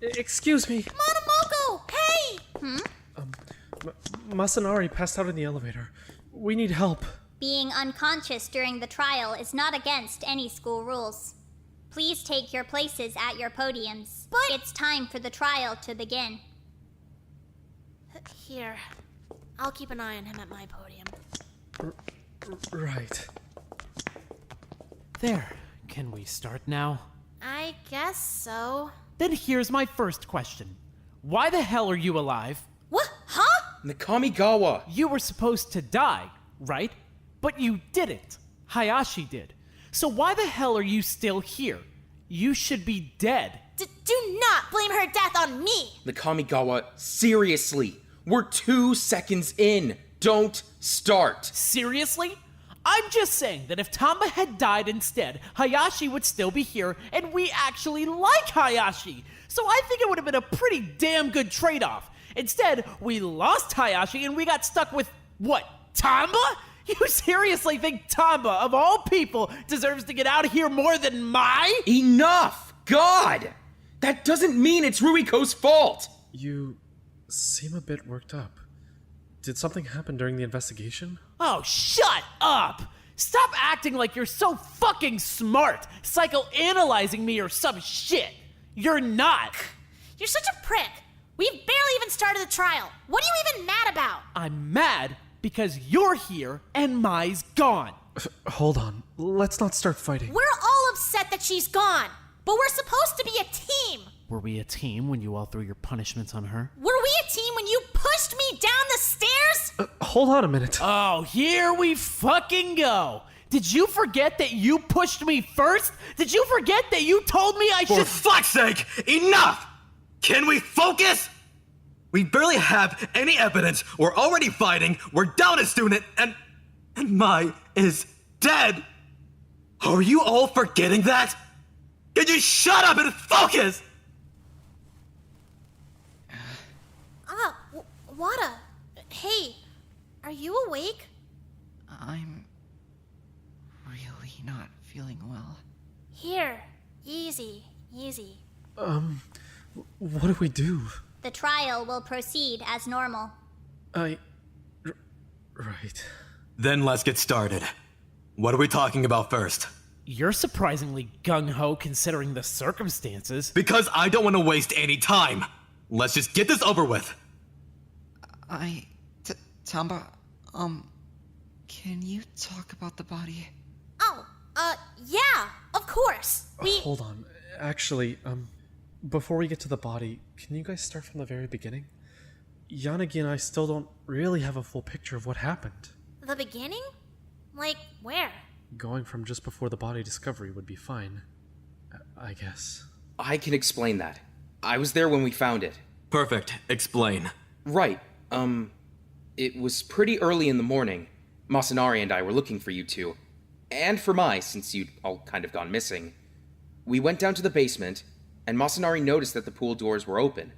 Excuse me. Monomoko! Hey! Masanari passed out in the elevator. We need help. Being unconscious during the trial is not against any school rules. Please take your places at your podiums. But- It's time for the trial to begin. Here. I'll keep an eye on him at my podium. Right. There. Can we start now? I guess so. Then here's my first question. Why the hell are you alive? What? Huh? Nakamigawa! You were supposed to die, right? But you didn't. Hayashi did. So why the hell are you still here? You should be dead. Do not blame her death on me! Nakamigawa, seriously! We're 2 seconds in! Don't start! Seriously? I'm just saying that if Tamba had died instead, Hayashi would still be here, and we actually like Hayashi. So I think it would have been a pretty damn good trade-off. Instead, we lost Hayashi and we got stuck with, what, Tamba? You seriously think Tamba, of all people, deserves to get out of here more than Mai? Enough! God! That doesn't mean it's Ruiko's fault! You seem a bit worked up. Did something happen during the investigation? Oh, shut up! Stop acting like you're so fucking smart, psychoanalyzing me or some shit. You're not. You're such a prick! We've barely even started the trial! What are you even mad about? I'm mad because you're here and Mai's gone. Hold on. Let's not start fighting. We're all upset that she's gone! But we're supposed to be a team! Were we a team when you all threw your punishments on her? Were we a team when you pushed me down the stairs? Hold on a minute. Oh, here we fucking go. Did you forget that you pushed me first? Did you forget that you told me I For should— fuck's sake, enough! Can we focus? We barely have any evidence. We're already fighting. We're down a student, and Mai is dead. Are you all forgetting that? Can you shut up and focus? Wada. Hey, are you awake? I'm really not feeling well. Here, easy. What do we do? The trial will proceed as normal. Right. Then let's get started. What are we talking about first? You're surprisingly gung-ho considering the circumstances. Because I don't want to waste any time. Let's just get this over with. Tamba, can you talk about the body? Oh, yeah, of course. Hold on. Actually, before we get to the body, can you guys start from the very beginning? Yanagi and I still don't really have a full picture of what happened. The beginning? Like, where? Going from just before the body discovery would be fine. I guess. I can explain that. I was there when we found it. Perfect. Explain. Right. It was pretty early in the morning. Masanari and I were looking for you two. And for Mai, since you'd all kind of gone missing. We went down to the basement, and Masanari noticed that the pool doors were open.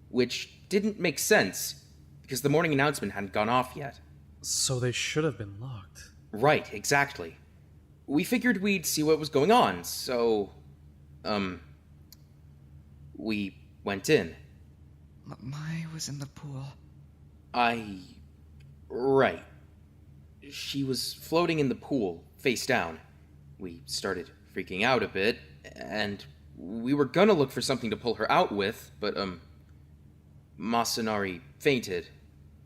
Which didn't make sense, because the morning announcement hadn't gone off yet. So they should have been locked. Right, exactly. We figured we'd see what was going on, so... we went in. Mai was in the pool. Right. She was floating in the pool, face down. We started freaking out a bit, and we were gonna look for something to pull her out with, but, Masanari fainted,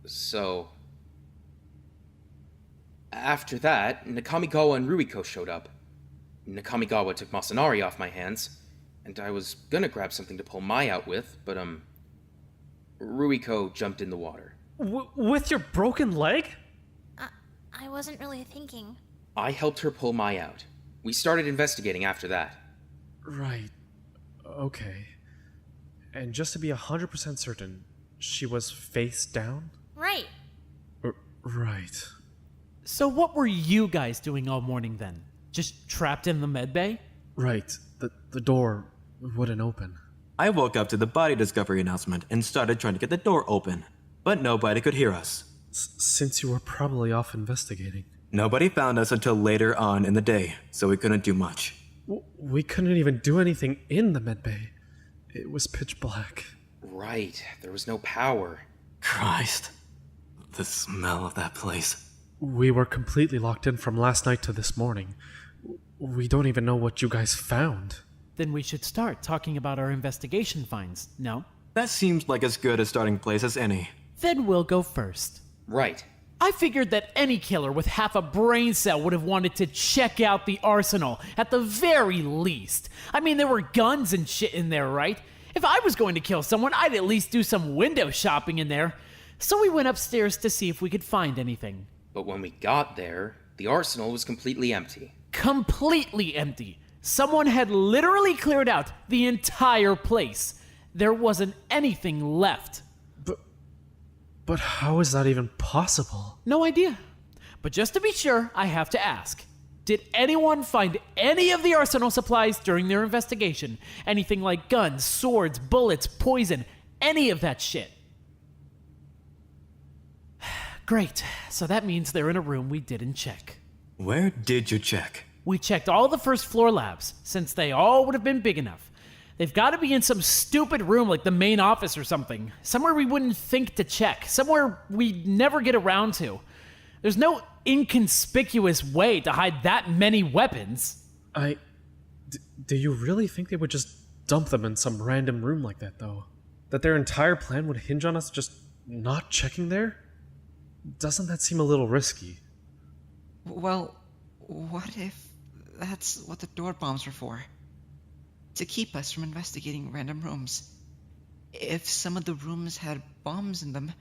so... After that, Nakamigawa and Ruiko showed up. Nakamigawa took Masanari off my hands, and I was gonna grab something to pull Mai out with, but, Ruiko jumped in the water. With your broken leg? I wasn't really thinking. I helped her pull Mai out. We started investigating after that. Right. Okay. And just to be 100% certain, she was face down? Right. Right. So what were you guys doing all morning then? Just trapped in the medbay? Right. The door wouldn't open. I woke up to the body discovery announcement and started trying to get the door open, but nobody could hear us. Since you were probably off investigating. Nobody found us until later on in the day, so we couldn't do much. We couldn't even do anything in the medbay. It was pitch black. Right, there was no power. Christ. The smell of that place. We were completely locked in from last night to this morning. We don't even know what you guys found. Then we should start talking about our investigation finds, no? That seems like as good a starting place as any. Then we'll go first. Right. I figured that any killer with half a brain cell would have wanted to check out the arsenal, at the very least. I mean, there were guns and shit in there, right? If I was going to kill someone, I'd at least do some window shopping in there. So we went upstairs to see if we could find anything. But when we got there, the arsenal was completely empty. Completely empty. Someone had literally cleared out the entire place. There wasn't anything left. But how is that even possible? No idea. But just to be sure, I have to ask. Did anyone find any of the arsenal supplies during their investigation? Anything like guns, swords, bullets, poison, any of that shit? Great. So that means they're in a room we didn't check. Where did you check? We checked all the first floor labs, since they all would have been big enough. They've got to be in some stupid room like the main office or something. Somewhere we wouldn't think to check. Somewhere we'd never get around to. There's no inconspicuous way to hide that many weapons. Do you really think they would just dump them in some random room like that, though? That their entire plan would hinge on us just not checking there? Doesn't that seem a little risky? Well, what if that's what the door bombs were for? To keep us from investigating random rooms. If some of the rooms had bombs in them,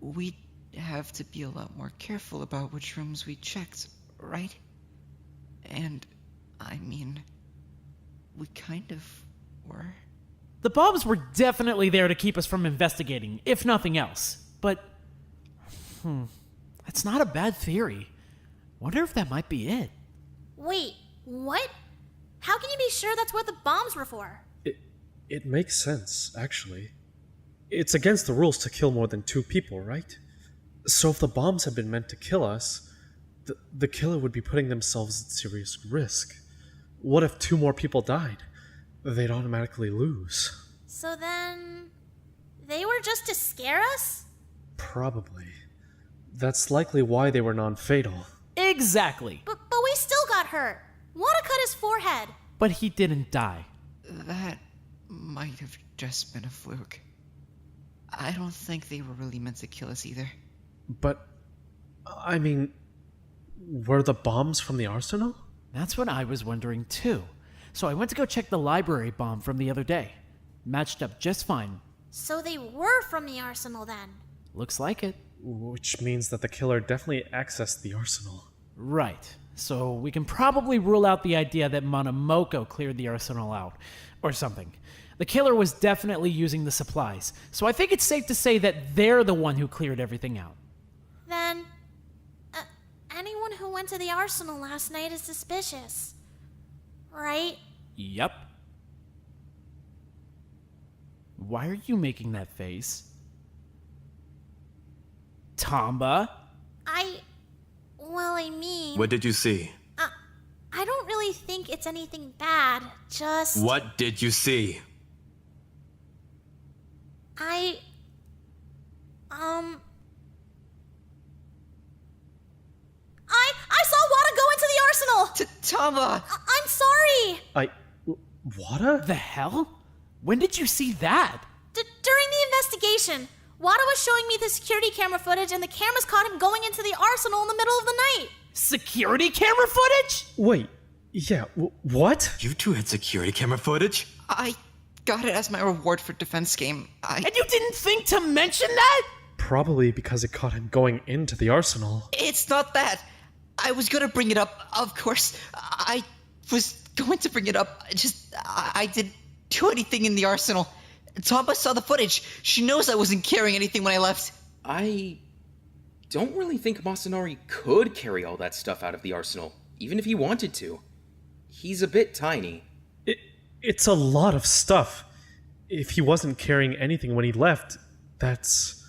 we'd have to be a lot more careful about which rooms we checked, right? And, I mean, we kind of were. The bombs were definitely there to keep us from investigating, if nothing else. But, that's not a bad theory. Wonder if that might be it. Wait, what? How can you be sure that's what the bombs were for? It makes sense, actually. It's against the rules to kill more than 2 people, right? So if the bombs had been meant to kill us, the killer would be putting themselves at serious risk. What if 2 more people died? They'd automatically lose. So then... they were just to scare us? Probably. That's likely why they were non-fatal. Exactly. But we still got hurt. Wada cut his forehead. But he didn't die. That might have just been a fluke. I don't think they were really meant to kill us either. But, I mean, were the bombs from the arsenal? That's what I was wondering too. So I went to go check the library bomb from the other day. Matched up just fine. So they were from the arsenal then. Looks like it. Which means that the killer definitely accessed the arsenal. Right. So we can probably rule out the idea that Monomoko cleared the arsenal out. Or something. The killer was definitely using the supplies. So I think it's safe to say that they're the one who cleared everything out. Then... anyone who went to the arsenal last night is suspicious. Right? Yep. Why are you making that face? Tamba? Well, I mean... What did you see? I don't really think it's anything bad, just... What did you see? I saw Wada go into the arsenal! Tamba! I'm sorry! Wada? The hell? When did you see that? During the investigation, Wada was showing me the security camera footage and the cameras caught him going into the arsenal in the middle of the night. Security camera footage? Wait, yeah, what? You 2 had security camera footage? I got it as my reward for defense game. And you didn't think to mention that? Probably because it caught him going into the arsenal. It's not that. I was gonna bring it up, of course. I was going to bring it up. I didn't do anything in the arsenal. Tamba saw the footage. She knows I wasn't carrying anything when I left. I don't really think Masanori could carry all that stuff out of the arsenal, even if he wanted to. He's a bit tiny. It's a lot of stuff. If he wasn't carrying anything when he left, that's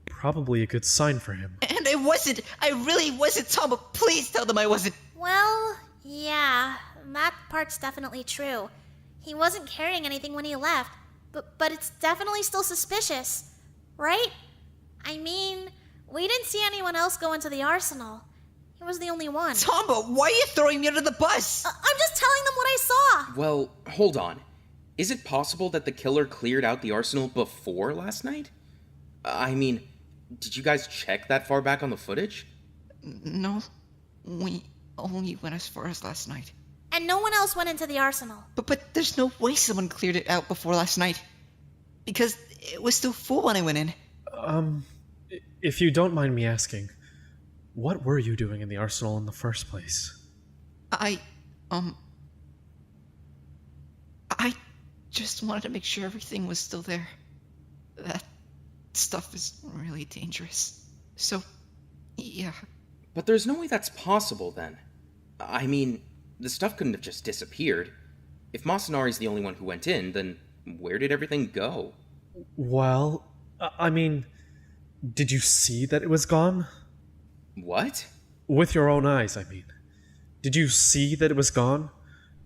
probably a good sign for him. And I wasn't. I really wasn't, Tamba. Please tell them I wasn't. Well, yeah, that part's definitely true. He wasn't carrying anything when he left, but it's definitely still suspicious, right? I mean, we didn't see anyone else go into the arsenal. He was the only one. Tomba, why are you throwing me under the bus? I'm just telling them what I saw. Well, hold on. Is it possible that the killer cleared out the arsenal before last night? I mean, did you guys check that far back on the footage? No, we only went as far as last night. And no one else went into the arsenal. But there's no way someone cleared it out before last night. Because it was still full when I went in. If you don't mind me asking, what were you doing in the arsenal in the first place? I just wanted to make sure everything was still there. That stuff is really dangerous. So, yeah. But there's no way that's possible then. I mean, the stuff couldn't have just disappeared. If Masanari's the only one who went in, then where did everything go? Well, I mean, did you see that it was gone? What? With your own eyes, I mean. Did you see that it was gone?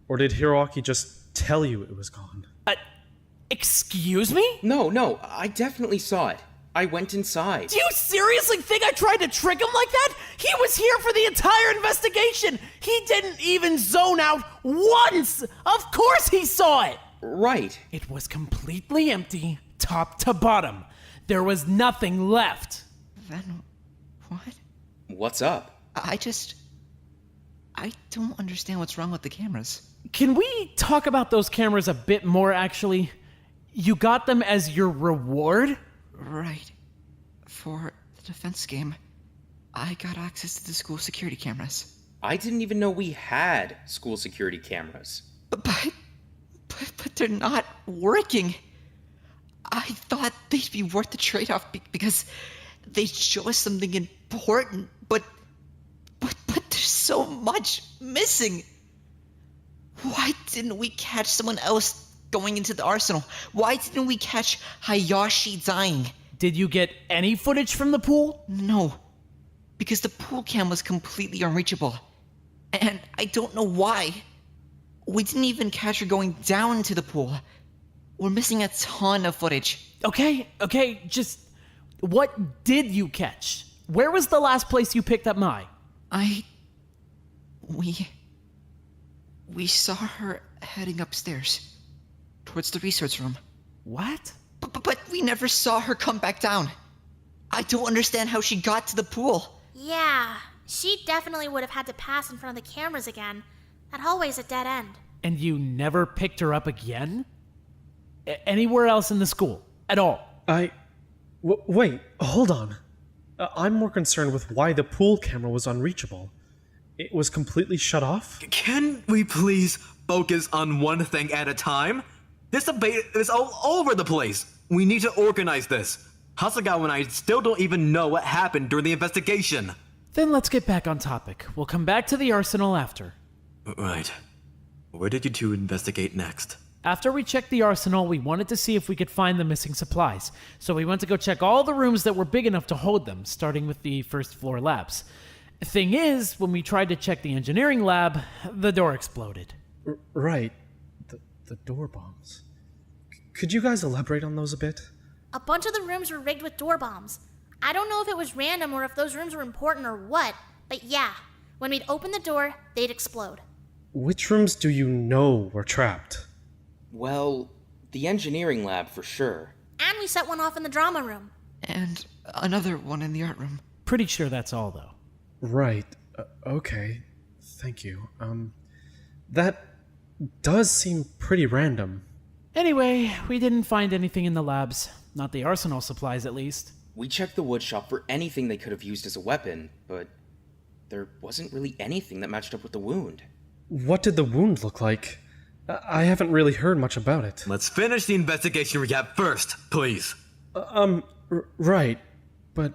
Or did Hiroaki just tell you it was gone? Excuse me? No, I definitely saw it. I went inside. Do you seriously think I tried to trick him like that? He was here for the entire investigation. He didn't even zone out once. Of course he saw it. Right. It was completely empty, top to bottom. There was nothing left. Then, what? What's up? I don't understand what's wrong with the cameras. Can we talk about those cameras a bit more, actually? You got them as your reward? Right. For the defense game, I got access to the school security cameras. I didn't even know we had school security cameras. But they're not working. I thought they'd be worth the trade-off because they'd show us something important, but there's so much missing. Why didn't we catch someone else going into the arsenal? Why didn't we catch Hayashi dying? Did you get any footage from the pool? No, because the pool cam was completely unreachable. And I don't know why. We didn't even catch her going down into the pool. We're missing a ton of footage. Okay, just what did you catch? Where was the last place you picked up Mai? We saw her heading upstairs, towards the research room. What? But we never saw her come back down. I don't understand how she got to the pool. Yeah, she definitely would have had to pass in front of the cameras again. That hallway's a dead end. And you never picked her up again? Anywhere else in the school? At all? Wait, hold on. I'm more concerned with why the pool camera was unreachable. It was completely shut off? Can we please focus on one thing at a time? This debate is all over the place. We need to organize this. Hasagawa and I still don't even know what happened during the investigation. Then let's get back on topic. We'll come back to the arsenal after. Right. Where did you two investigate next? After we checked the arsenal, we wanted to see if we could find the missing supplies. So we went to go check all the rooms that were big enough to hold them, starting with the first floor labs. Thing is, when we tried to check the engineering lab, the door exploded. Right. The door bombs. Could you guys elaborate on those a bit? A bunch of the rooms were rigged with door bombs. I don't know if it was random or if those rooms were important or what, but yeah, when we'd open the door, they'd explode. Which rooms do you know were trapped? Well, the engineering lab for sure. And we set one off in the drama room. And another one in the art room. Pretty sure that's all, though. Right. Okay. Thank you. That does seem pretty random. Anyway, we didn't find anything in the labs. Not the arsenal supplies, at least. We checked the woodshop for anything they could have used as a weapon, but there wasn't really anything that matched up with the wound. What did the wound look like? I haven't really heard much about it. Let's finish the investigation recap first, please. Right. But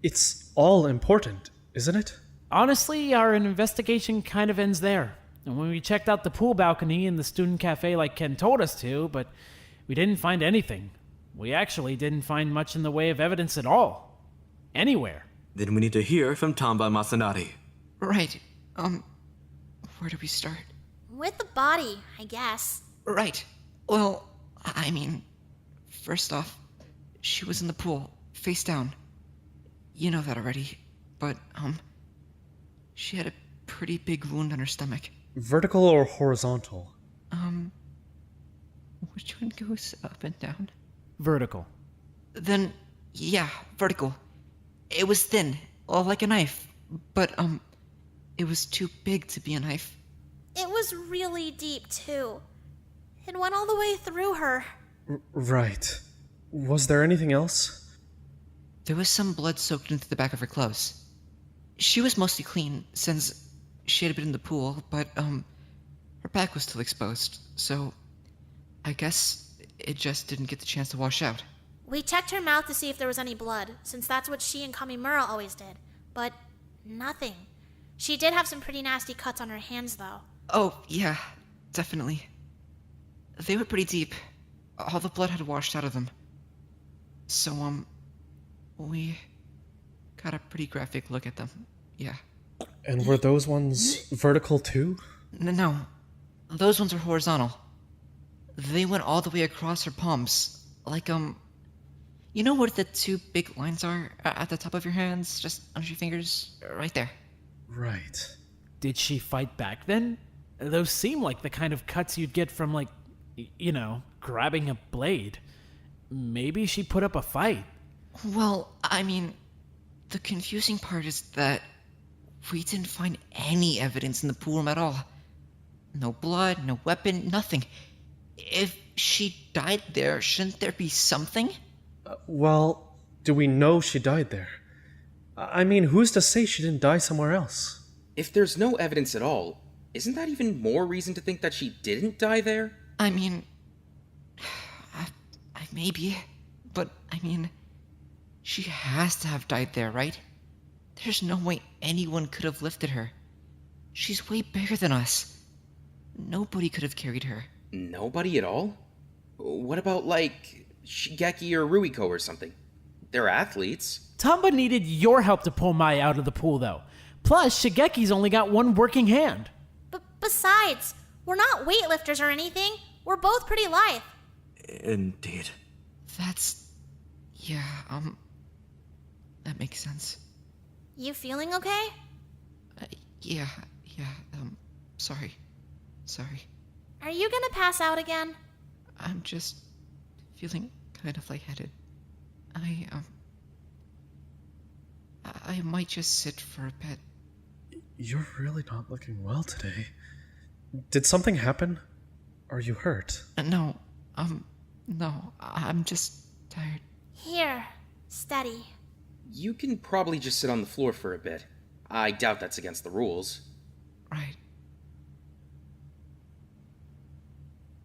it's all important, isn't it? Honestly, our investigation kind of ends there. And when we checked out the pool balcony and the student cafe like Ken told us to, but we didn't find anything. We actually didn't find much in the way of evidence at all. Anywhere. Then we need to hear from Tamba and Masanari. Right. Where do we start? With the body, I guess. Right. Well, I mean, first off, she was in the pool, face down. You know that already. But, she had a pretty big wound on her stomach. Vertical or horizontal? Which one goes up and down? Vertical. Then, yeah, vertical. It was thin, like a knife. But, it was too big to be a knife. It was really deep, too. It went all the way through her. Right. Was there anything else? There was some blood soaked into the back of her clothes. She was mostly clean, since she had been in the pool, but, her back was still exposed, so I guess it just didn't get the chance to wash out. We checked her mouth to see if there was any blood, since that's what she and Kamimura always did. But nothing. She did have some pretty nasty cuts on her hands, though. Oh, yeah, definitely. They were pretty deep. All the blood had washed out of them. So, we got a pretty graphic look at them. Yeah. And were those ones vertical too? No, those ones are horizontal. They went all the way across her palms. Like, you know where the two big lines are at the top of your hands? Just under your fingers? Right there. Right. Did she fight back then? Those seem like the kind of cuts you'd get from, like, grabbing a blade. Maybe she put up a fight. Well, I mean, the confusing part is that we didn't find any evidence in the pool room at all. No blood, no weapon, nothing. If she died there, shouldn't there be something? Well, do we know she died there? I mean, who's to say she didn't die somewhere else? If there's no evidence at all, isn't that even more reason to think that she didn't die there? I mean, maybe, but I mean, she has to have died there, right? There's no way anyone could have lifted her. She's way bigger than us. Nobody could have carried her. Nobody at all? What about, like, Shigeki or Ruiko or something? They're athletes. Tamba needed your help to pull Mai out of the pool, though. Plus, Shigeki's only got one working hand. But besides, we're not weightlifters or anything. We're both pretty lithe. Indeed. Yeah, that makes sense. You feeling okay? Yeah, sorry. Are you gonna pass out again? I'm just feeling kind of lightheaded. I might just sit for a bit. You're really not looking well today. Did something happen? Are you hurt? No, I'm just tired. Here, steady. You can probably just sit on the floor for a bit. I doubt that's against the rules. Right.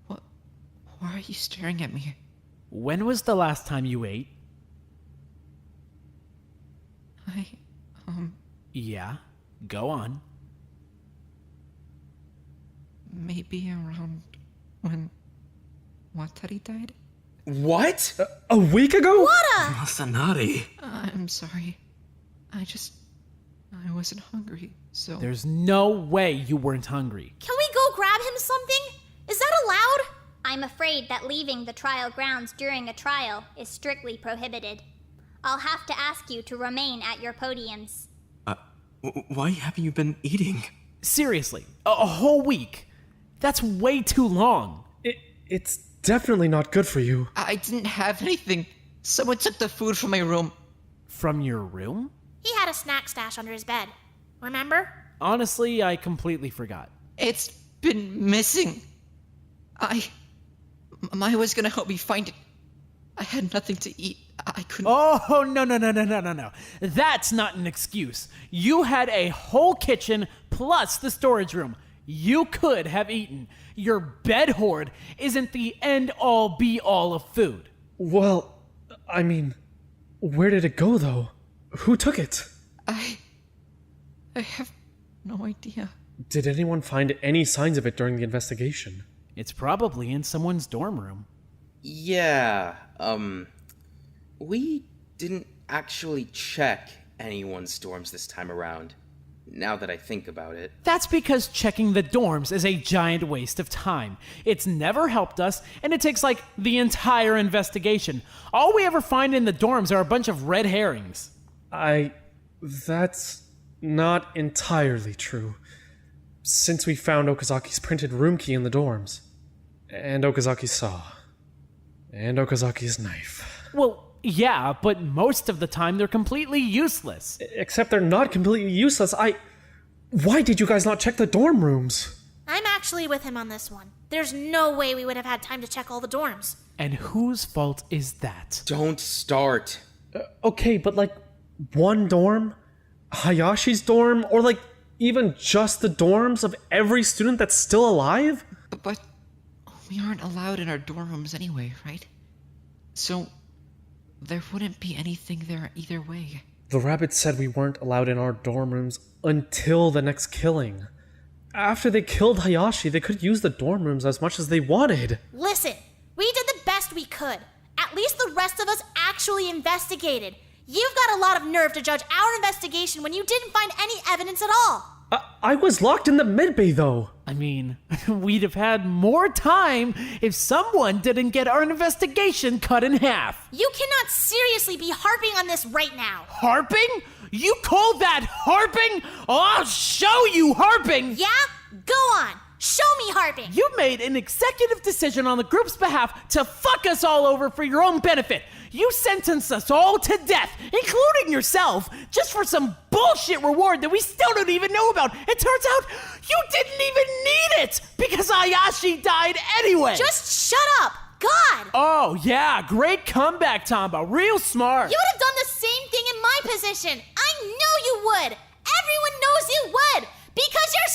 What? Why are you staring at me? When was the last time you ate? Yeah, go on. Maybe around when Watari died? What? A week ago? Masanari. I'm sorry. I wasn't hungry, so... There's no way you weren't hungry. Can we go grab him something? Is that allowed? I'm afraid that leaving the trial grounds during a trial is strictly prohibited. I'll have to ask you to remain at your podiums. Why haven't you been eating? Seriously, a whole week. That's way too long. It's definitely not good for you. I didn't have anything. Someone took the food from my room. From your room? He had a snack stash under his bed. Remember? Honestly, I completely forgot. It's been missing. Maya was gonna help me find it. I had nothing to eat. I couldn't... Oh, no. That's not an excuse. You had a whole kitchen plus the storage room. You could have eaten. Your bed hoard isn't the end-all be-all of food. Well, I mean, where did it go though? Who took it? I have no idea. Did anyone find any signs of it during the investigation? It's probably in someone's dorm room. Yeah, we didn't actually check anyone's dorms this time around. now that I think about it. That's because checking the dorms is a giant waste of time. It's never helped us, and it takes like the entire investigation. All we ever find in the dorms are a bunch of red herrings. That's not entirely true. Since we found Okazaki's printed room key in the dorms, and Okazaki's saw, and Okazaki's knife. Well, yeah, but most of the time they're completely useless. Except they're not completely useless. Why did you guys not check the dorm rooms? I'm actually with him on this one. There's no way we would have had time to check all the dorms. And whose fault is that? Don't start. Okay, but like, one dorm? Hayashi's dorm? Or like, even just the dorms of every student that's still alive? But we aren't allowed in our dorm rooms anyway, right? So there wouldn't be anything there either way. The rabbit said we weren't allowed in our dorm rooms until the next killing. After they killed Hayashi, they could use the dorm rooms as much as they wanted. Listen, we did the best we could. At least the rest of us actually investigated. You've got a lot of nerve to judge our investigation when you didn't find any evidence at all. I was locked in the medbay, though. I mean, we'd have had more time if someone didn't get our investigation cut in half. You cannot seriously be harping on this right now. Harping? You call that harping? Oh, I'll show you harping! Yeah? Go on. Show me harping. You made an executive decision on the group's behalf to fuck us all over for your own benefit. You sentenced us all to death, including yourself, just for some bullshit reward that we still don't even know about. It turns out you didn't even need it because Ayashi died anyway. Just shut up. God. Oh, yeah, great comeback, Tamba. Real smart. You would have done the same thing in my position. I know you would. Everyone knows you would. Because you're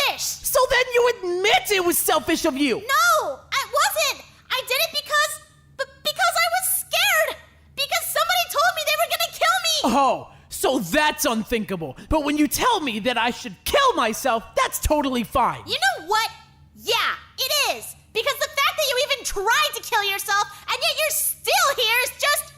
selfish. So then you admit it was selfish of you. No, I wasn't. I did it because I was scared. Because somebody told me they were going to kill me. Oh, so that's unthinkable. But when you tell me that I should kill myself, that's totally fine. You know what? Yeah, it is. Because the fact that you even tried to kill yourself and yet you're still here is just...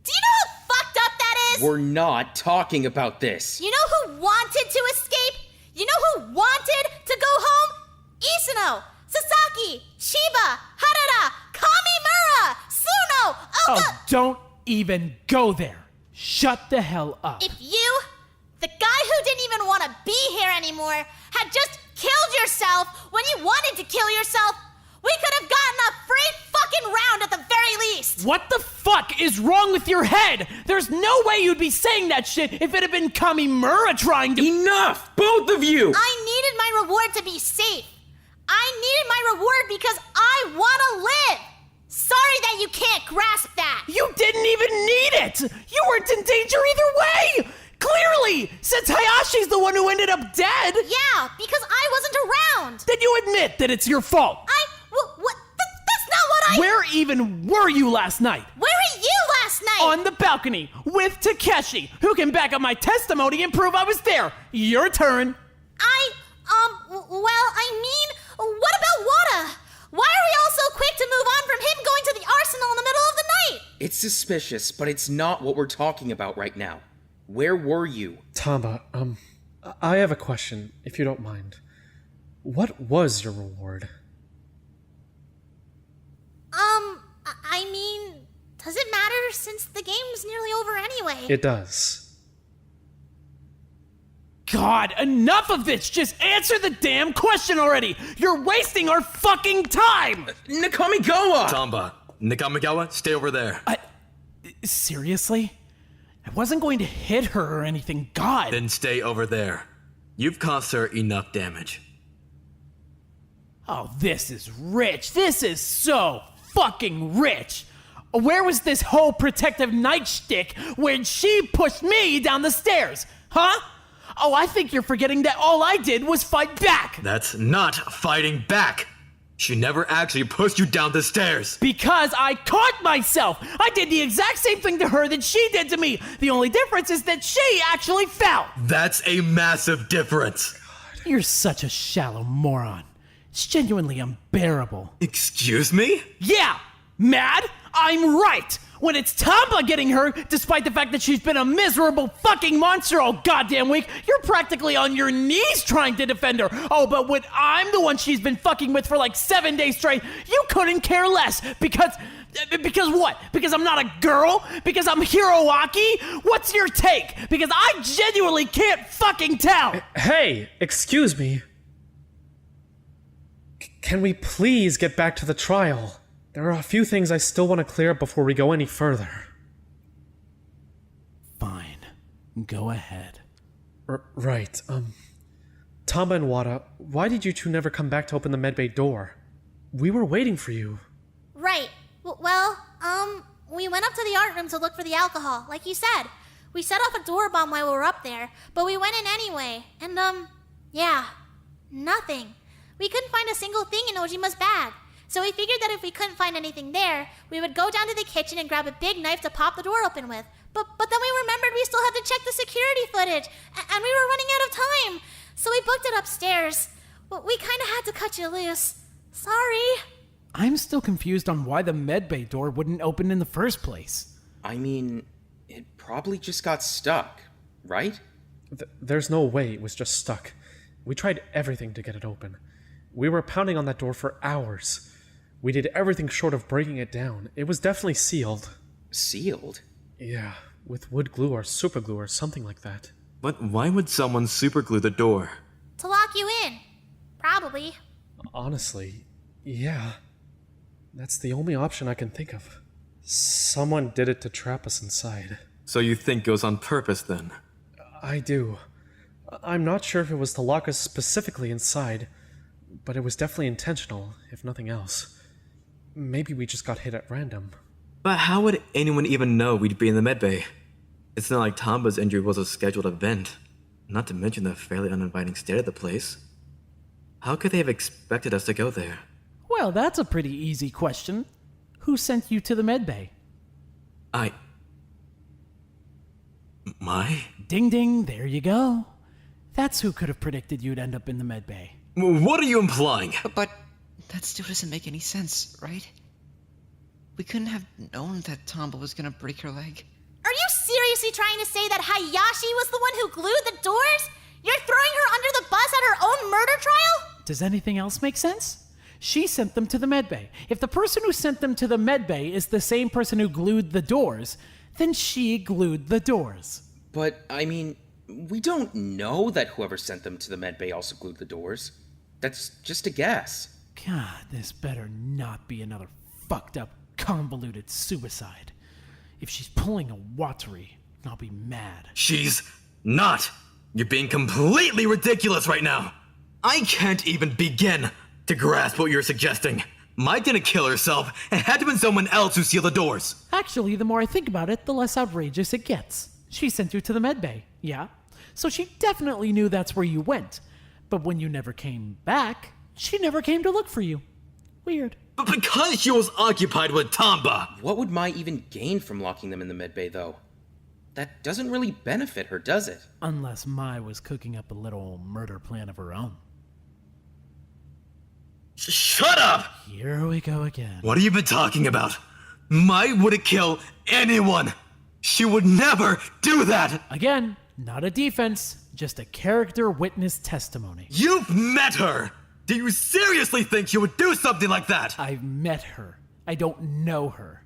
Do you know how fucked up that is? We're not talking about this. You know who wanted to escape? You know who wanted to go home? Isuno, Sasaki, Chiba, Harada, Kamimura, Suno, Oka... Oh, don't even go there. Shut the hell up. If you, the guy who didn't even want to be here anymore, had just killed yourself when you wanted to kill yourself, we could have gotten a free fucking round at the very least. What the fuck is wrong with your head? There's no way you'd be saying that shit if it had been Kamimura trying to... Enough! Both of you! I needed my reward to be safe. I needed my reward because I want to live. Sorry that you can't grasp that. You didn't even need it! You weren't in danger either way! Clearly! Since Hayashi's the one who ended up dead! Yeah, because I wasn't around. Then you admit that it's your fault! What? That's not what I... Where even were you last night? Where were you last night? On the balcony with Takeshi, who can back up my testimony and prove I was there. Your turn. Well, I mean, what about Wada? Why are we all so quick to move on from him going to the arsenal in the middle of the night? It's suspicious, but it's not what we're talking about right now. Where were you? Tamba, I have a question, if you don't mind. What was your reward? I mean, does it matter since the game's nearly over anyway? It does. God, enough of this! Just answer the damn question already! You're wasting our fucking time! Nakamigawa! Tamba, Nakamigawa, stay over there. Seriously? I wasn't going to hit her or anything, God! Then stay over there. You've caused her enough damage. Oh, this is rich. This is so fucking rich. Where was this whole protective night shtick when she pushed me down the stairs? Huh? Oh, I think you're forgetting that all I did was fight back. That's not fighting back. She never actually pushed you down the stairs. Because I caught myself. I did the exact same thing to her that she did to me. The only difference is that she actually fell. That's a massive difference. You're such a shallow moron. It's genuinely unbearable. Excuse me? Yeah! Mad? I'm right! When it's Tamba getting hurt, despite the fact that she's been a miserable fucking monster all goddamn week, you're practically on your knees trying to defend her. Oh, but when I'm the one she's been fucking with for like 7 days straight, you couldn't care less because what? Because I'm not a girl? Because I'm Hiroaki? What's your take? Because I genuinely can't fucking tell! Hey, excuse me. Can we please get back to the trial? There are a few things I still want to clear up before we go any further. Fine. Go ahead. Right, Tamba and Wada, why did you two never come back to open the medbay door? We were waiting for you. Right. We went up to the art room to look for the alcohol, like you said. We set off a door bomb while we were up there, but we went in anyway. And, yeah, nothing. We couldn't find a single thing in Ojima's bag. So we figured that if we couldn't find anything there, we would go down to the kitchen and grab a big knife to pop the door open with. But then we remembered we still had to check the security footage, and we were running out of time. So we booked it upstairs. Well, we kind of had to cut you loose. Sorry. I'm still confused on why the medbay door wouldn't open in the first place. I mean, it probably just got stuck, right? There's no way it was just stuck. We tried everything to get it open. We were pounding on that door for hours. We did everything short of breaking it down. It was definitely sealed. Sealed? Yeah, with wood glue or super glue or something like that. But why would someone superglue the door? To lock you in. Probably. Honestly, yeah. That's the only option I can think of. Someone did it to trap us inside. So you think it was on purpose then? I do. I'm not sure if it was to lock us specifically inside, but it was definitely intentional, if nothing else. Maybe we just got hit at random. But how would anyone even know we'd be in the medbay? It's not like Tamba's injury was a scheduled event, not to mention the fairly uninviting state of the place. How could they have expected us to go there? Well, that's a pretty easy question. Who sent you to the medbay? My? Ding ding, there you go. That's who could have predicted you'd end up in the medbay. What are you implying? But that still doesn't make any sense, right? We couldn't have known that Tamba was gonna break her leg. Are you seriously trying to say that Hayashi was the one who glued the doors? You're throwing her under the bus at her own murder trial? Does anything else make sense? She sent them to the medbay. If the person who sent them to the medbay is the same person who glued the doors, then she glued the doors. But, I mean, we don't know that whoever sent them to the medbay also glued the doors. That's just a guess. God, this better not be another fucked up, convoluted suicide. If she's pulling a Watari, I'll be mad. She's not. You're being completely ridiculous right now. I can't even begin to grasp what you're suggesting. Mai didn't kill herself. It had to have been someone else who sealed the doors. Actually, the more I think about it, the less outrageous it gets. She sent you to the medbay, yeah? So she definitely knew that's where you went. But when you never came back, she never came to look for you. Weird. But because she was occupied with Tamba. What would Mai even gain from locking them in the medbay, though? That doesn't really benefit her, does it? Unless Mai was cooking up a little murder plan of her own. Shut up! Here we go again. What have you been talking about? Mai wouldn't kill anyone. She would never do that. Again, not a defense, just a character witness testimony. You've met her. Do you seriously think she would do something like that? I've met her. I don't know her.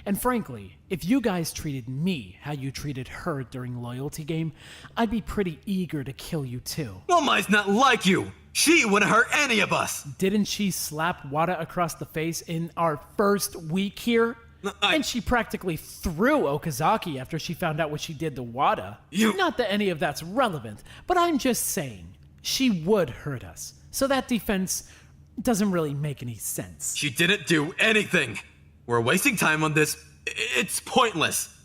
And frankly, if you guys treated me how you treated her during Loyalty Game, I'd be pretty eager to kill you too. Well, Mai's not like you. She wouldn't hurt any of us. Didn't she slap Wada across the face in our first week here? And she practically threw Okazaki after she found out what she did to Wada. Not that any of that's relevant, but I'm just saying, she would hurt us. So that defense doesn't really make any sense. She didn't do anything. We're wasting time on this. It's pointless.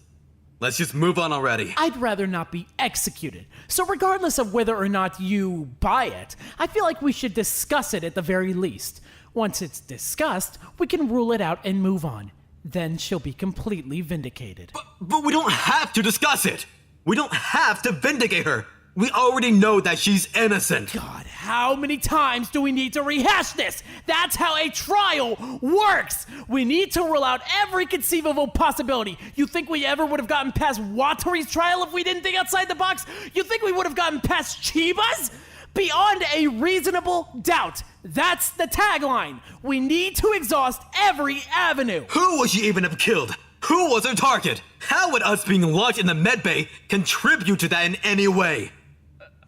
Let's just move on already. I'd rather not be executed. So regardless of whether or not you buy it, I feel like we should discuss it at the very least. Once it's discussed, we can rule it out and move on. Then she'll be completely vindicated. But we don't have to discuss it. We don't have to vindicate her. We already know that she's innocent. God, how many times do we need to rehash this? That's how a trial works! We need to rule out every conceivable possibility. You think we ever would have gotten past Watori's trial if we didn't think outside the box? You think we would have gotten past Chiba's? Beyond a reasonable doubt. That's the tagline. We need to exhaust every avenue. Who would she even have killed? Who was her target? How would us being locked in the medbay contribute to that in any way?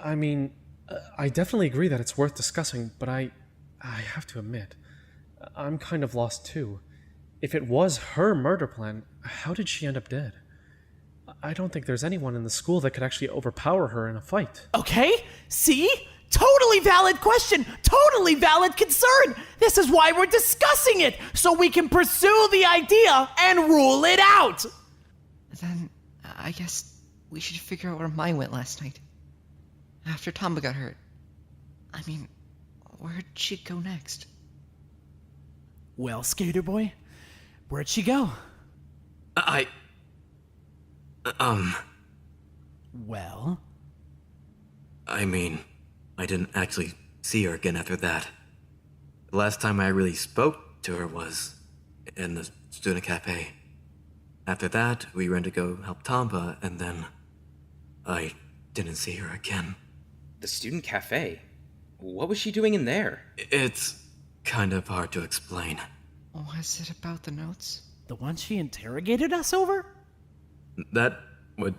I mean, I definitely agree that it's worth discussing, but I have to admit, I'm kind of lost too. If it was her murder plan, how did she end up dead? I don't think there's anyone in the school that could actually overpower her in a fight. Okay, see? Totally valid question, totally valid concern. This is why we're discussing it, so we can pursue the idea and rule it out. Then, I guess we should figure out where Mai went last night. After Tamba got hurt. I mean, where'd she go next? Well, Skater Boy, where'd she go? Well? I mean, I didn't actually see her again after that. The last time I really spoke to her was in the student cafe. After that, we ran to go help Tamba, and then I didn't see her again. The student cafe? What was she doing in there? It's kind of hard to explain. Was it about the notes? The one she interrogated us over? That would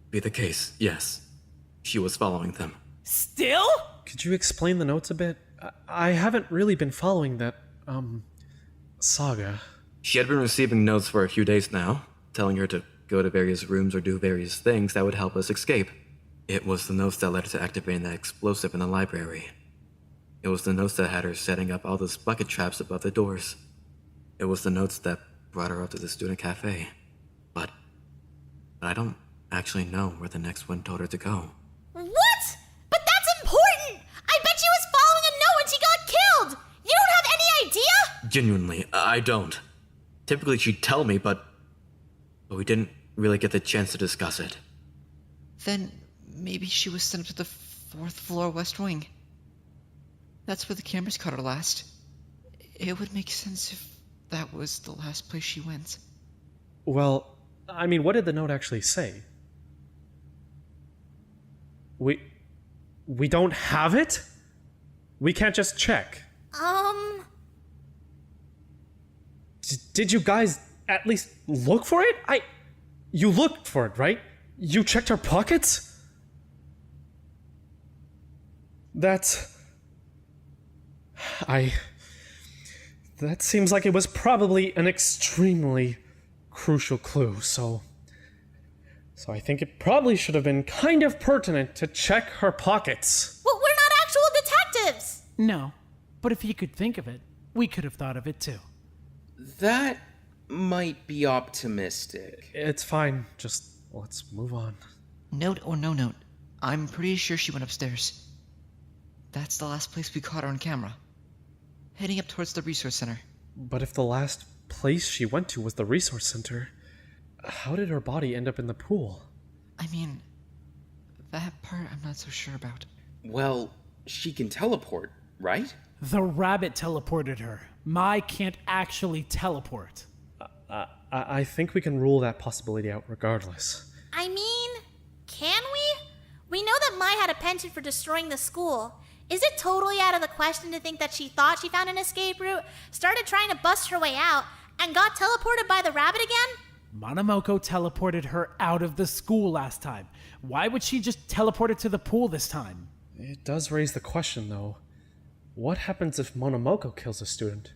be the case, yes. She was following them. Still? Could you explain the notes a bit? I haven't really been following that, saga. She had been receiving notes for a few days now, telling her to go to various rooms or do various things that would help us escape. It was the notes that led her to activating that explosive in the library. It was the notes that had her setting up all those bucket traps above the doors. It was the notes that brought her up to the student cafe. But I don't actually know where the next one told her to go. What? But that's important! I bet she was following a note when she got killed! You don't have any idea? Genuinely, I don't. Typically she'd tell me, but we didn't really get the chance to discuss it. Then maybe she was sent up to the 4th floor West Wing. That's where the cameras caught her last. It would make sense if that was the last place she went. Well, I mean, what did the note actually say? We don't have it? We can't just check. Did you guys at least look for it? You looked for it, right? You checked her pockets? That seems like it was probably an extremely crucial clue, so I think it probably should have been kind of pertinent to check her pockets. Well, we're not actual detectives! No, but if you could think of it, we could have thought of it too. That might be optimistic. It's fine, just let's move on. Note or no note, I'm pretty sure she went upstairs. That's the last place we caught her on camera. Heading up towards the resource center. But if the last place she went to was the resource center, how did her body end up in the pool? I mean, that part I'm not so sure about. Well, she can teleport, right? The rabbit teleported her. Mai can't actually teleport. I think we can rule that possibility out regardless. I mean, can we? We know that Mai had a penchant for destroying the school. Is it totally out of the question to think that she thought she found an escape route, started trying to bust her way out, and got teleported by the rabbit again? Monomoko teleported her out of the school last time. Why would she just teleport her to the pool this time? It does raise the question, though. What happens if Monomoko kills a student?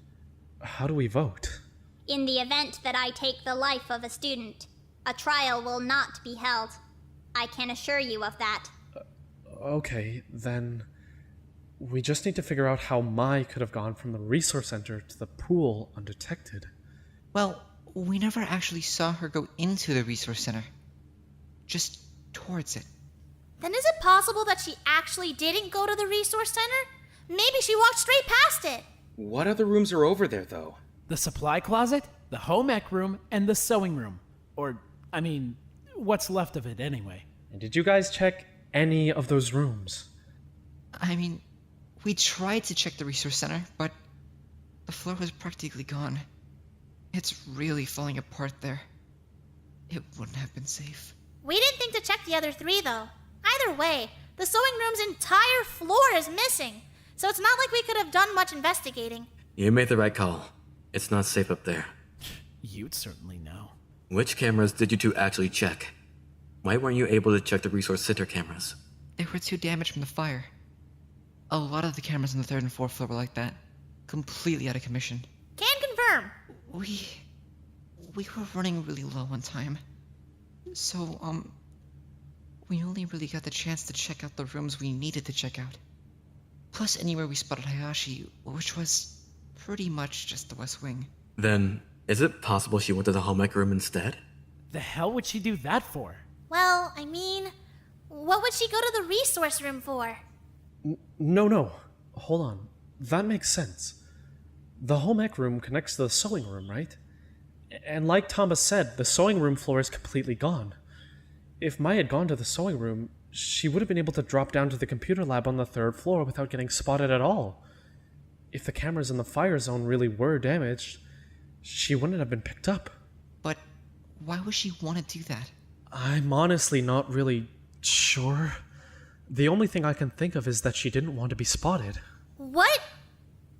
How do we vote? In the event that I take the life of a student, a trial will not be held. I can assure you of that. Okay, then we just need to figure out how Mai could have gone from the resource center to the pool undetected. Well, we never actually saw her go into the resource center. Just towards it. Then is it possible that she actually didn't go to the resource center? Maybe she walked straight past it. What other rooms are over there, though? The supply closet, the home ec room, and the sewing room. Or, I mean, what's left of it anyway. And did you guys check any of those rooms. I mean, we tried to check the resource center, but the floor was practically gone. It's really falling apart there. It wouldn't have been safe. We didn't think to check the other 3, though. Either way, the sewing room's entire floor is missing, so it's not like we could have done much investigating. You made the right call. It's not safe up there. You'd certainly know. Which cameras did you two actually check? Why weren't you able to check the resource center cameras? They were too damaged from the fire. A lot of the cameras on the 3rd and 4th floor were like that. Completely out of commission. Can confirm. We were running really low on time. So, we only really got the chance to check out the rooms we needed to check out. Plus anywhere we spotted Hayashi, which was pretty much just the West Wing. Then, is it possible she went to the home ec room instead? The hell would she do that for? Well, I mean, what would she go to the resource room for? No. Hold on. That makes sense. The home ec room connects to the sewing room, right? And like Thomas said, the sewing room floor is completely gone. If Mai had gone to the sewing room, she would have been able to drop down to the computer lab on the 3rd floor without getting spotted at all. If the cameras in the fire zone really were damaged, she wouldn't have been picked up. But why would she want to do that? I'm honestly not really sure. The only thing I can think of is that she didn't want to be spotted. What?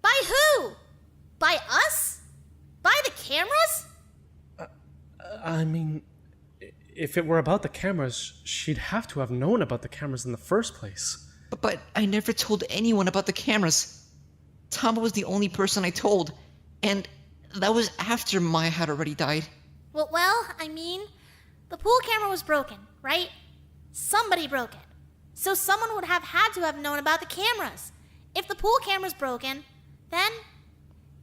By who? By us? By the cameras? I mean, if it were about the cameras, she'd have to have known about the cameras in the first place. But I never told anyone about the cameras. Tama was the only person I told, and that was after Maya had already died. Well, I mean, the pool camera was broken, right? Somebody broke it. So someone would have had to have known about the cameras. If the pool camera's broken, then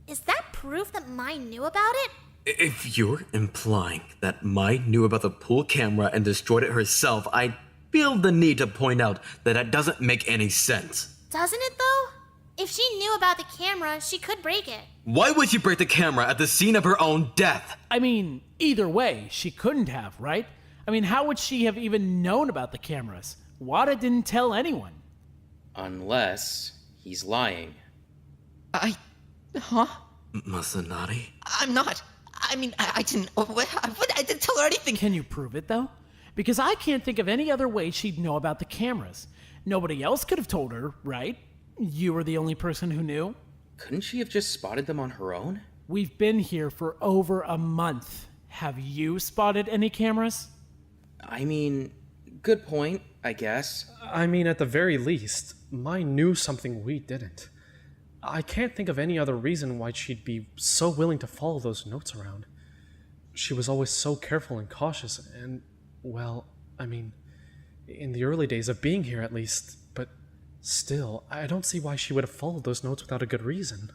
is that proof that Mai knew about it? If you're implying that Mai knew about the pool camera and destroyed it herself, I feel the need to point out that that doesn't make any sense. Doesn't it though? If she knew about the camera, she could break it. Why would she break the camera at the scene of her own death? I mean, either way, she couldn't have, right? I mean, how would she have even known about the cameras? Wada didn't tell anyone. Unless he's lying. Huh? Masanari? I'm not. I mean, I didn't. I didn't tell her anything. Can you prove it, though? Because I can't think of any other way she'd know about the cameras. Nobody else could have told her, right? You were the only person who knew? Couldn't she have just spotted them on her own? We've been here for over a month. Have you spotted any cameras? I mean, good point, I guess. I mean, at the very least, Mai knew something we didn't. I can't think of any other reason why she'd be so willing to follow those notes around. She was always so careful and cautious, and, well, I mean, in the early days of being here at least, but still, I don't see why she would have followed those notes without a good reason.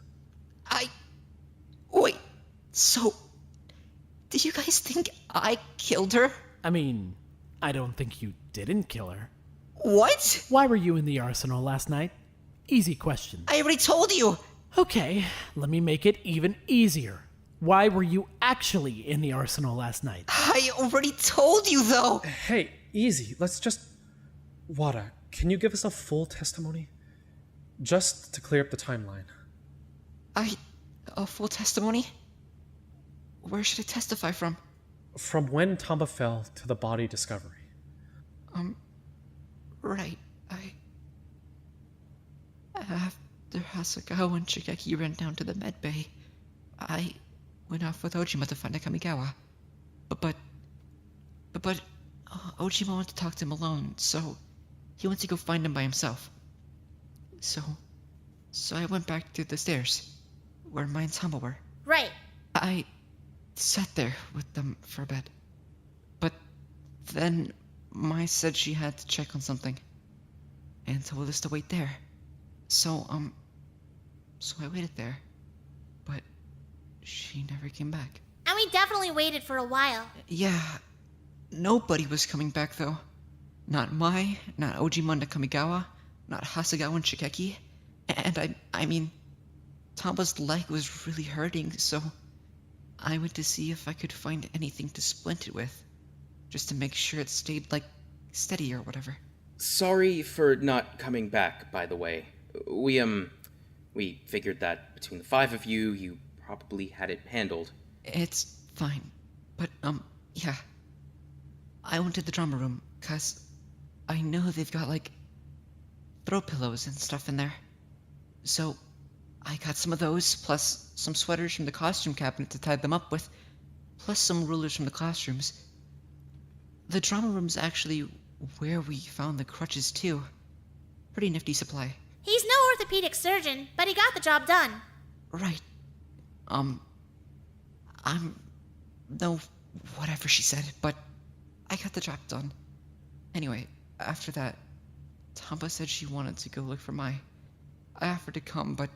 Wait, so, do you guys think I killed her? I mean, I don't think you didn't kill her. What? Why were you in the arsenal last night? Easy question. I already told you. Okay, let me make it even easier. Why were you actually in the arsenal last night? I already told you, though. Hey, easy, let's just... Wada, can you give us a full testimony? Just to clear up the timeline. A full testimony? Where should I testify from? From when Tamba fell to the body discovery. Right, After Hasegawa and Shigeki ran down to the med bay, I went off with Ojima to find Kamigawa. But Ojima wanted to talk to him alone, so he went to go find him by himself. So I went back to the stairs, where Mai and Tamba were. Right. I sat there with them for a bit. But then Mai said she had to check on something, and told us to wait there. So I waited there, but she never came back. And we definitely waited for a while. Yeah, nobody was coming back though. Not Mai, not Ojima and Kamigawa, not Hasegawa and Shigeki. And I mean, Tamba's leg was really hurting, so I went to see if I could find anything to splint it with, just to make sure it stayed, like, steady or whatever. Sorry for not coming back, by the way. We figured that between the five of you, you probably had it handled. It's fine. But, yeah. I went to the drama room, 'cause I know they've got, like, throw pillows and stuff in there. So, I got some of those, plus some sweaters from the costume cabinet to tie them up with, plus some rulers from the classrooms. The drama room's actually where we found the crutches, too. Pretty nifty supply. He's no orthopedic surgeon, but he got the job done. Right. I'm no whatever she said, but I got the job done. Anyway, after that, Tamba said she wanted to go look for Mai. I offered to come, but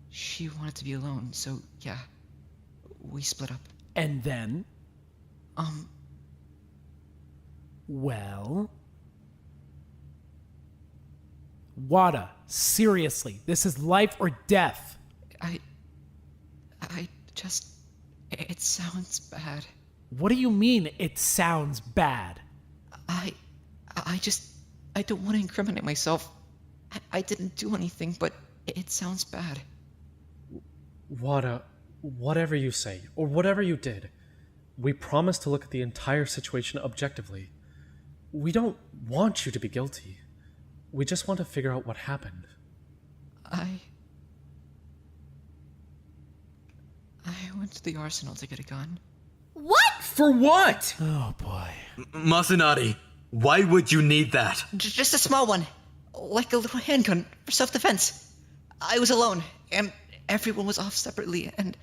she wanted to be alone, so yeah, we split up. And then, Um, well... Wada, seriously, this is life or death. I just, it sounds bad. What do you mean it sounds bad? I don't want to incriminate myself. I didn't do anything, but it sounds bad. Wada, whatever you say, or whatever you did, we promise to look at the entire situation objectively. We don't want you to be guilty. We just want to figure out what happened. I went to the arsenal to get a gun. What? For what? Oh boy. Masanari, why would you need that? Just a small one. Like a little handgun for self-defense. I was alone, and everyone was off separately, and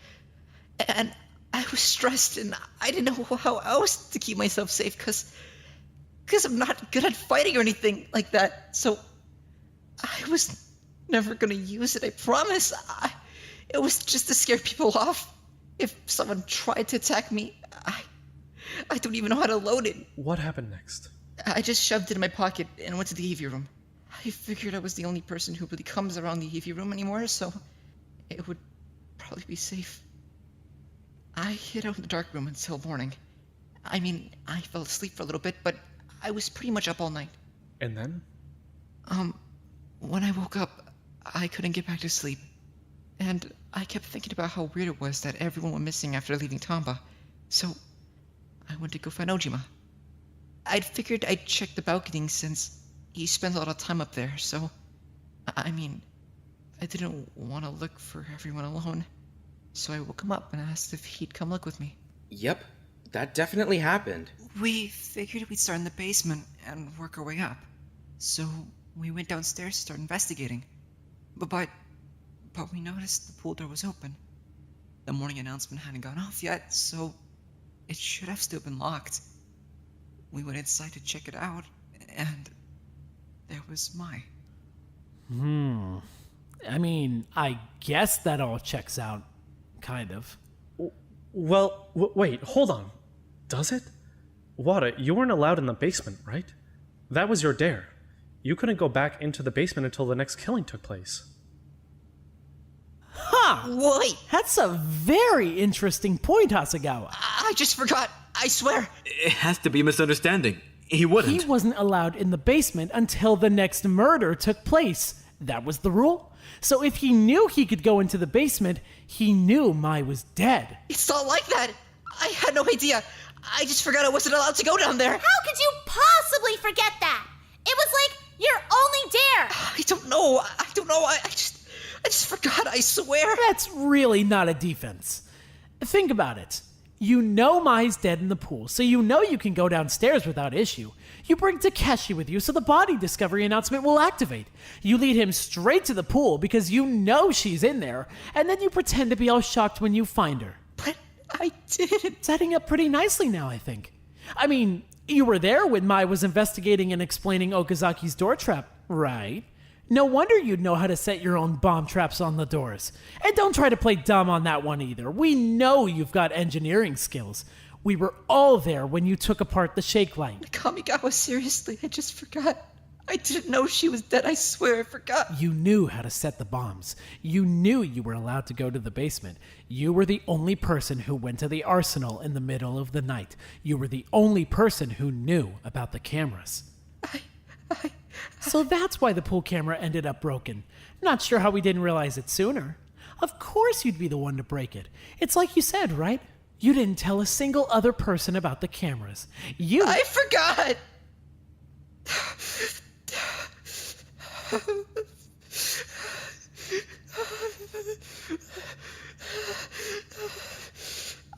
I was stressed, and I didn't know how else to keep myself safe, because I'm not good at fighting or anything like that, so I was never gonna use it, I promise. It was just to scare people off. If someone tried to attack me, I don't even know how to load it. What happened next? I just shoved it in my pocket and went to the EV room. I figured I was the only person who really comes around the EV room anymore, so it would probably be safe. I hid out in the dark room until morning. I mean, I fell asleep for a little bit, but I was pretty much up all night. And then? When I woke up, I couldn't get back to sleep. And I kept thinking about how weird it was that everyone went missing after leaving Tamba. So, I went to go find Ojima. I'd figured I'd check the balcony since he spends a lot of time up there, so... I mean, I didn't want to look for everyone alone. So I woke him up and asked if he'd come look with me. Yep, that definitely happened. We figured we'd start in the basement and work our way up. So we went downstairs to start investigating. But we noticed the pool door was open. The morning announcement hadn't gone off yet, so it should have still been locked. We went inside to check it out, and there was Mai. I mean, I guess that all checks out. Kind of. Well, wait, hold on. Does it? Wada, you weren't allowed in the basement, right? That was your dare. You couldn't go back into the basement until the next killing took place. Huh! Wait! That's a very interesting point, Hasegawa. I just forgot! I swear! It has to be a misunderstanding. He wouldn't. He wasn't allowed in the basement until the next murder took place. That was the rule. So if he knew he could go into the basement, he knew Mai was dead. It's not like that! I had no idea! I just forgot I wasn't allowed to go down there! How could you possibly forget that? It was like your only dare. I don't know. I just forgot, I swear. That's really not a defense. Think about it. You know Mai's dead in the pool, so you know you can go downstairs without issue. You bring Takeshi with you so the body discovery announcement will activate. You lead him straight to the pool because you know she's in there, and then you pretend to be all shocked when you find her. But I didn't. Setting up pretty nicely now, I think. I mean, you were there when Mai was investigating and explaining Okazaki's door trap, right? No wonder you'd know how to set your own bomb traps on the doors. And don't try to play dumb on that one either. We know you've got engineering skills. We were all there when you took apart the shake light. Kamigawa, seriously, I just forgot. I didn't know she was dead, I swear I forgot. You knew how to set the bombs. You knew you were allowed to go to the basement. You were the only person who went to the arsenal in the middle of the night. You were the only person who knew about the cameras. So that's why the pool camera ended up broken. Not sure how we didn't realize it sooner. Of course you'd be the one to break it. It's like you said, right? You didn't tell a single other person about the cameras. I forgot!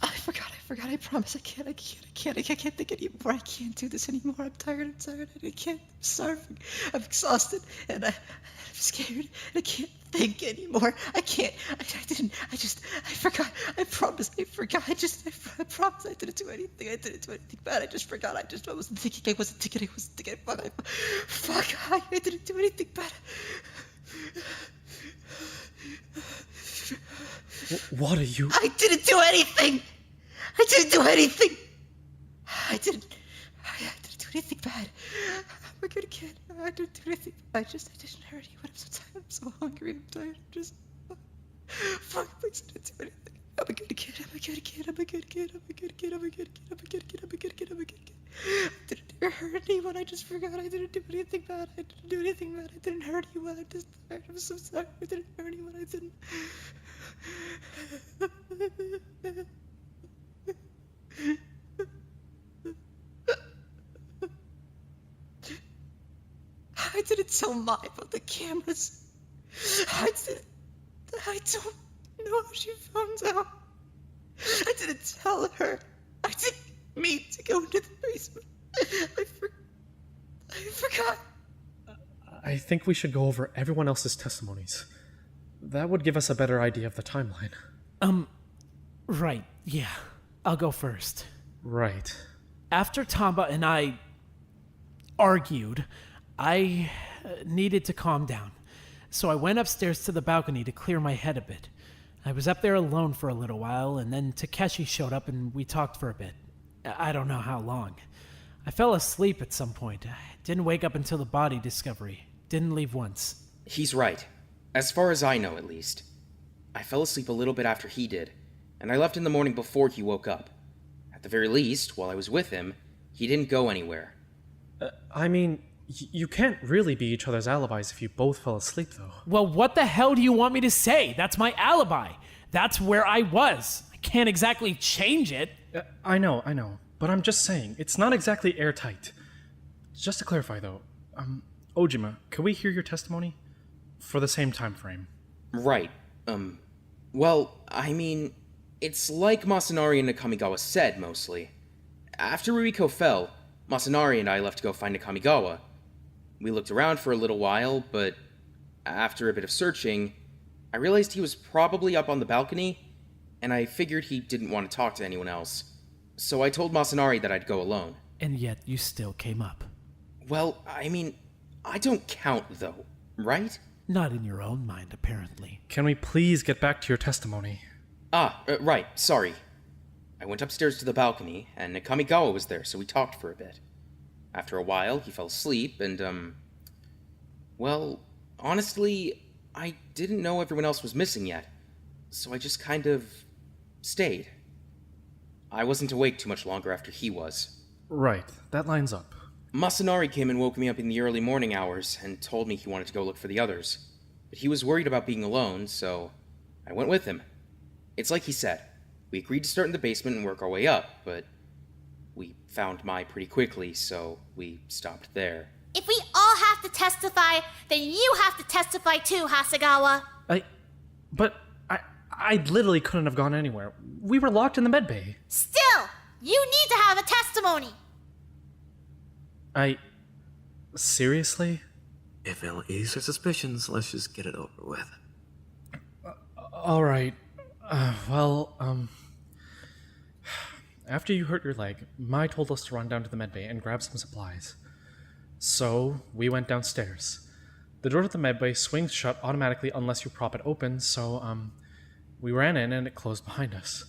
I forgot, I promise I can't think anymore. I can't do this anymore. I'm tired, I can't, I'm starving, I'm exhausted, and I'm scared, and I can't think anymore. I forgot, I promise, I forgot, I promise I didn't do anything bad, I just forgot, I wasn't thinking, fuck, I didn't do anything bad. What are you? I didn't do anything! I didn't do anything bad. I'm a good kid. I didn't do anything. I didn't hurt you, but I'm so tired. I'm so hungry. I'm tired. I'm just... Fuck, please, I didn't do anything. I'm a good kid. I didn't hurt anyone. I just forgot. I didn't do anything bad. I didn't hurt anyone. I'm just tired. I'm so sorry. I didn't hurt anyone. I didn't... I didn't tell Ma about the cameras. I don't know how she found out. I didn't tell her. I didn't mean to go into the basement. I forgot. I think we should go over everyone else's testimonies. That would give us a better idea of the timeline. Right, yeah. I'll go first. Right. After Tamba and I argued, I needed to calm down. So I went upstairs to the balcony to clear my head a bit. I was up there alone for a little while, and then Takeshi showed up and we talked for a bit. I don't know how long. I fell asleep at some point. I didn't wake up until the body discovery. Didn't leave once. He's right. As far as I know, at least. I fell asleep a little bit after he did, and I left in the morning before he woke up. At the very least, while I was with him, he didn't go anywhere. I mean, you can't really be each other's alibis if you both fell asleep, though. Well, what the hell do you want me to say? That's my alibi. That's where I was. I can't exactly change it. I know. But I'm just saying, it's not exactly airtight. Just to clarify, though, Ojima, can we hear your testimony? For the same time frame. Right. Well, I mean, it's like Masanari and Nakamigawa said, mostly. After Ruiko fell, Masanari and I left to go find Nakamigawa. We looked around for a little while, but after a bit of searching, I realized he was probably up on the balcony, and I figured he didn't want to talk to anyone else. So I told Masanari that I'd go alone. And yet you still came up. Well, I mean, I don't count, though, right? Not in your own mind, apparently. Can we please get back to your testimony? Right, sorry. I went upstairs to the balcony, and Nakamigawa was there, so we talked for a bit. After a while, he fell asleep, and, well, honestly, I didn't know everyone else was missing yet, so I just kind of stayed. I wasn't awake too much longer after he was. Right, that lines up. Masanari came and woke me up in the early morning hours and told me he wanted to go look for the others. But he was worried about being alone, so I went with him. It's like he said. We agreed to start in the basement and work our way up, but we found Mai pretty quickly, so we stopped there. If we all have to testify, then you have to testify too, Hasegawa. I literally couldn't have gone anywhere. We were locked in the medbay. Still, you need to have a testimony. Seriously? If it'll ease her suspicions, let's just get it over with. Alright. After you hurt your leg, Mai told us to run down to the medbay and grab some supplies. So, we went downstairs. The door to the medbay swings shut automatically unless you prop it open, so, we ran in and it closed behind us.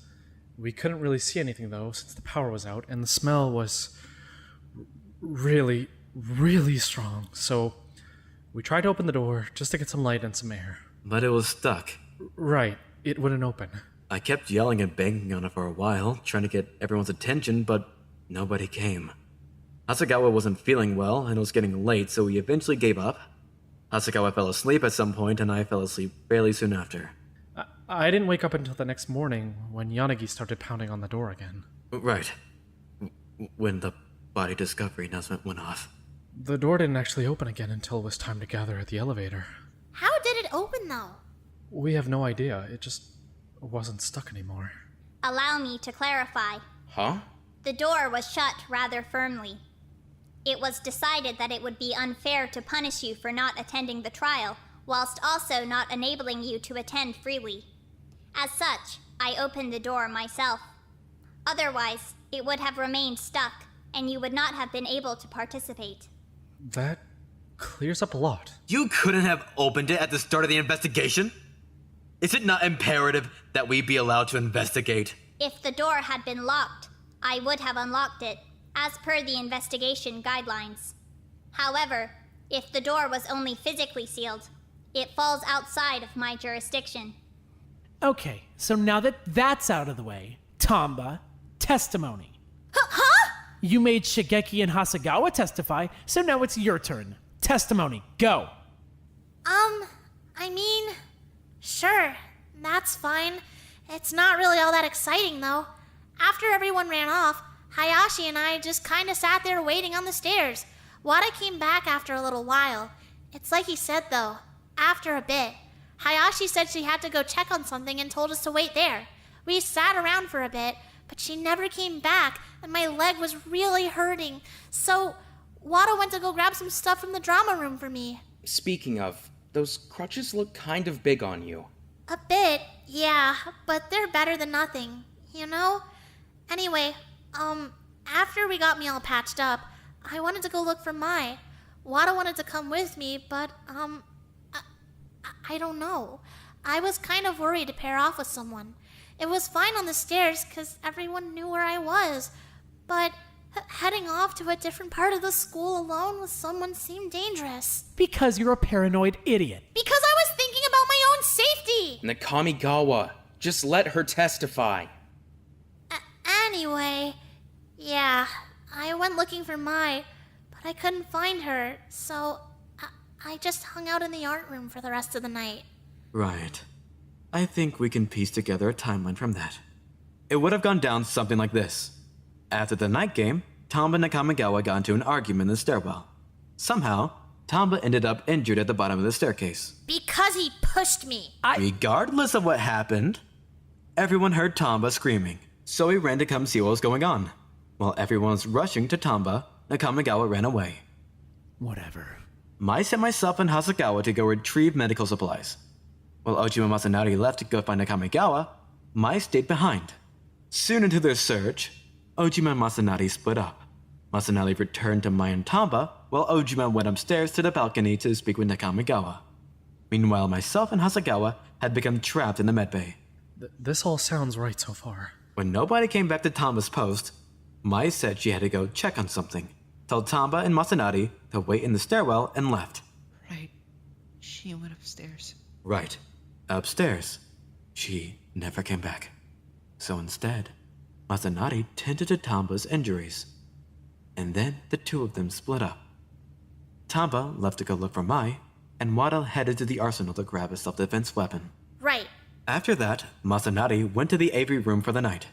We couldn't really see anything though, since the power was out, and the smell was really, really strong, so we tried to open the door just to get some light and some air. But it was stuck. Right, it wouldn't open. I kept yelling and banging on it for a while, trying to get everyone's attention, but nobody came. Hasagawa wasn't feeling well, and it was getting late, so we eventually gave up. Hasagawa fell asleep at some point, and I fell asleep fairly soon after. I didn't wake up until the next morning when Yanagi started pounding on the door again. Right. When the body discovery announcement went off. The door didn't actually open again until it was time to gather at the elevator. How did it open though? We have no idea. It just wasn't stuck anymore. Allow me to clarify. Huh? The door was shut rather firmly. It was decided that it would be unfair to punish you for not attending the trial, whilst also not enabling you to attend freely. As such, I opened the door myself. Otherwise, it would have remained stuck, and you would not have been able to participate. That clears up a lot. You couldn't have opened it at the start of the investigation? Is it not imperative that we be allowed to investigate? If the door had been locked, I would have unlocked it, as per the investigation guidelines. However, if the door was only physically sealed, it falls outside of my jurisdiction. Okay, so now that that's out of the way, Tamba, testimony. Huh? You made Shigeki and Hasagawa testify, so now it's your turn. Testimony, go. I mean, sure, that's fine. It's not really all that exciting though. After everyone ran off, Hayashi and I just kinda sat there waiting on the stairs. Wada came back after a little while. It's like he said though, after a bit. Hayashi said she had to go check on something and told us to wait there. We sat around for a bit, but she never came back, and my leg was really hurting. So, Wada went to go grab some stuff from the drama room for me. Speaking of, those crutches look kind of big on you. A bit, yeah, but they're better than nothing, you know? Anyway, after we got me all patched up, I wanted to go look for Mai. Wada wanted to come with me, but, I don't know. I was kind of worried to pair off with someone. It was fine on the stairs because everyone knew where I was, but heading off to a different part of the school alone with someone seemed dangerous. Because you're a paranoid idiot. Because I was thinking about my own safety! Nakamigawa, just let her testify. Anyway, yeah, I went looking for Mai, but I couldn't find her, so I just hung out in the art room for the rest of the night. Right. I think we can piece together a timeline from that. It would have gone down something like this. After the night game, Tamba and Nakamigawa got into an argument in the stairwell. Somehow, Tamba ended up injured at the bottom of the staircase. Because he pushed me. Regardless of what happened, everyone heard Tamba screaming, so he ran to come see what was going on. While everyone was rushing to Tamba, Nakamigawa ran away. Whatever. Mai sent myself and Hasagawa to go retrieve medical supplies. While Ojima Masanari left to go find Nakamigawa, Mai stayed behind. Soon into their search, Ojima and Masanari split up. Masanari returned to Mai and Tamba, while Ojima went upstairs to the balcony to speak with Nakamigawa. Meanwhile, myself and Hasagawa had become trapped in the medbay. This all sounds right so far. When nobody came back to Tamba's post, Mai said she had to go check on something, told Tamba and Masanari to wait in the stairwell, and left. Right. She went upstairs. Right. Upstairs. She never came back. So instead, Masanari tended to Tamba's injuries. And then the two of them split up. Tamba left to go look for Mai, and Wada headed to the arsenal to grab a self-defense weapon. Right. After that, Masanari went to the Avery room for the night.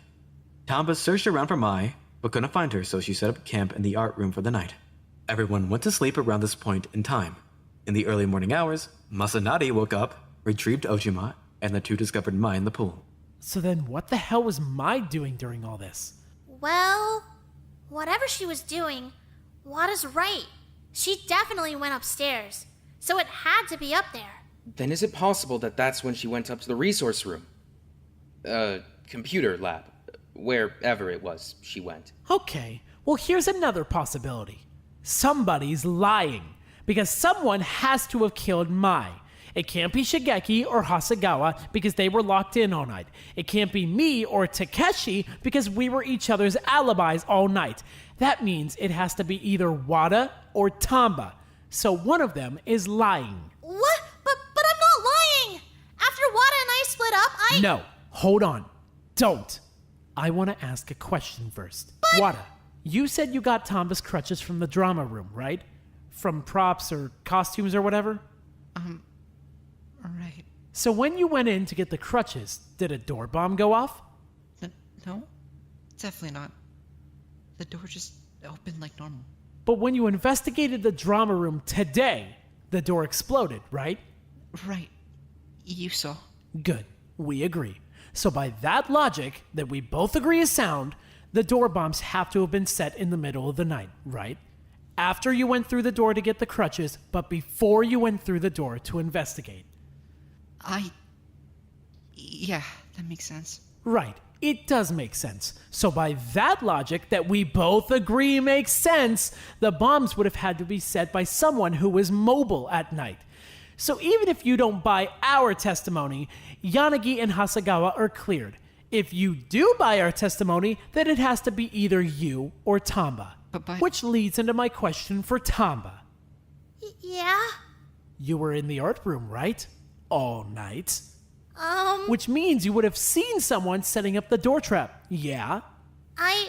Tamba searched around for Mai, but couldn't find her, so she set up camp in the art room for the night. Everyone went to sleep around this point in time. In the early morning hours, Masanari woke up, retrieved Ojima, and the two discovered Mai in the pool. So then what the hell was Mai doing during all this? Well, whatever she was doing, Wada's right. She definitely went upstairs, so it had to be up there. Then is it possible that that's when she went up to the resource room? Computer lab. Wherever it was she went. Okay, well here's another possibility. Somebody's lying, because someone has to have killed Mai. It can't be Shigeki or Hasagawa because they were locked in all night. It can't be me or Takeshi because we were each other's alibis all night. That means it has to be either Wada or Tamba. So one of them is lying. What? But I'm not lying! After Wada and I split up, No, hold on. Don't. I want to ask a question first. Wada, You said you got Tomba's crutches from the drama room, right? From props or costumes or whatever? Right. So when you went in to get the crutches, did a door bomb go off? No, definitely not. The door just opened like normal. But when you investigated the drama room today, the door exploded, right? Right. You saw. Good. We agree. So by that logic, that we both agree is sound, the door bombs have to have been set in the middle of the night, right? After you went through the door to get the crutches, but before you went through the door to investigate. Yeah, that makes sense. Right. It does make sense. So by that logic that we both agree makes sense, the bombs would have had to be set by someone who was mobile at night. So even if you don't buy our testimony, Yanagi and Hasagawa are cleared. If you do buy our testimony, then it has to be either you or Tamba. Which leads into my question for Tamba. Yeah? You were in the art room, right? All night. Which means you would have seen someone setting up the door trap, yeah? I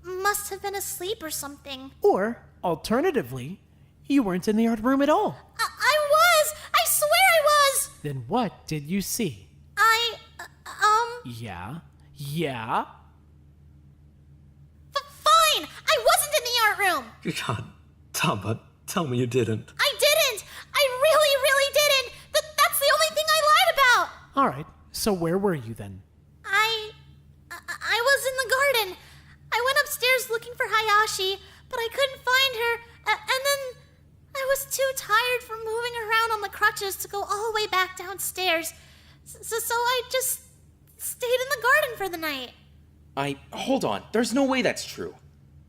must have been asleep or something. Or, alternatively, you weren't in the art room at all. I was! I swear I was! Then what did you see? Yeah? Fine! I wasn't in the art room! God, Tamba, tell me you didn't. I didn't! I really didn't! That's the only thing I lied about! Alright, so where were you then? I was in the garden. I went upstairs looking for Hayashi, but I couldn't find her. And then I was too tired from moving around on the crutches to go all the way back downstairs. So I just stayed in the garden for the night. Hold on. There's no way that's true.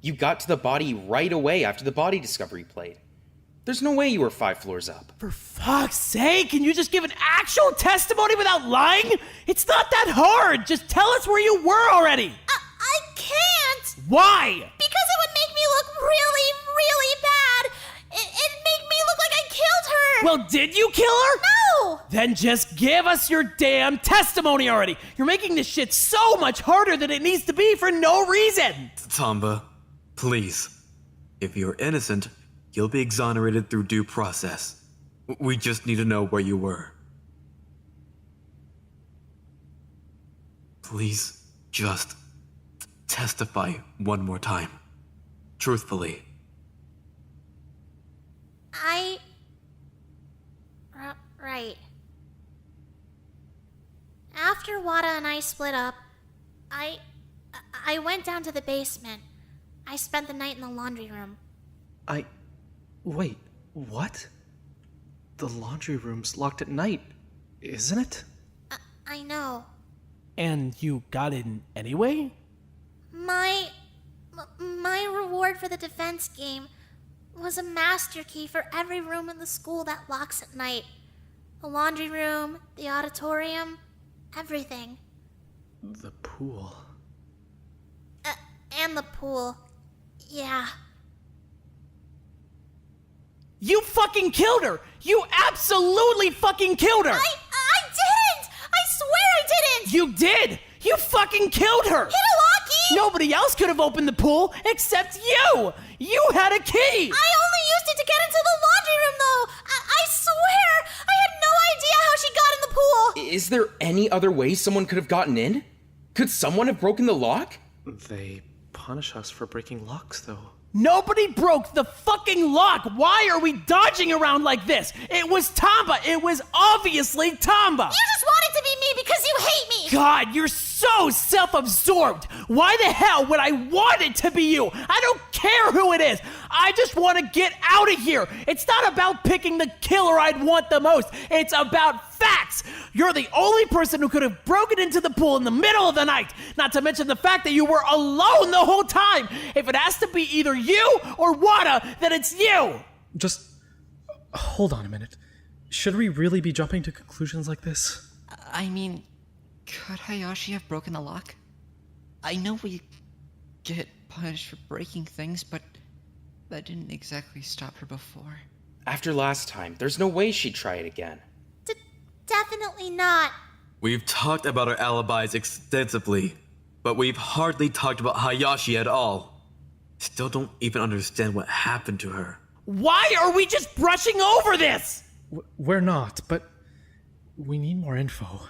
You got to the body right away after the body discovery played. There's no way you were 5 floors up. For fuck's sake, can you just give an actual testimony without lying? It's not that hard. Just tell us where you were already. I can't! Why? Because it would make me look really bad. It'd make me look like I killed her. Well, did you kill her? No! Then just give us your damn testimony already. You're making this shit so much harder than it needs to be for no reason. Tamba, please. If you're innocent, you'll be exonerated through due process. We just need to know where you were. Please, just testify one more time. Truthfully. Right. After Wada and I split up, I went down to the basement. I spent the night in the laundry room. Wait, what? The laundry room's locked at night, isn't it? I know. And you got in anyway? My reward for the defense game was a master key for every room in the school that locks at night. The laundry room, the auditorium, everything. The pool. And the pool. Yeah. You fucking killed her! You absolutely fucking killed her! I didn't! I swear I didn't! You did! You fucking killed her! Hitaloki! Nobody else could have opened the pool except you! You had a key! I only used it to get into the laundry room, though! I swear! I had no idea how she got in the pool! Is there any other way someone could have gotten in? Could someone have broken the lock? They punish us for breaking locks, though. Nobody broke the fucking lock! Why are we dodging around like this? It was Tamba! It was obviously Tamba! You just want it to be me because you hate me! God, you're so self-absorbed! Why the hell would I want it to be you? I don't care who it is! I just want to get out of here! It's not about picking the killer I'd want the most, it's about facts! You're the only person who could have broken into the pool in the middle of the night! Not to mention the fact that you were alone the whole time! If it has to be either you or Wada, then it's you! Just hold on a minute. Should we really be jumping to conclusions like this? I mean, could Hayashi have broken the lock? I know we get punished for breaking things, but that didn't exactly stop her before. After last time, there's no way she'd try it again. Definitely not. We've talked about our alibis extensively, but we've hardly talked about Hayashi at all. Still don't even understand what happened to her. Why are we just brushing over this? We're not, but we need more info.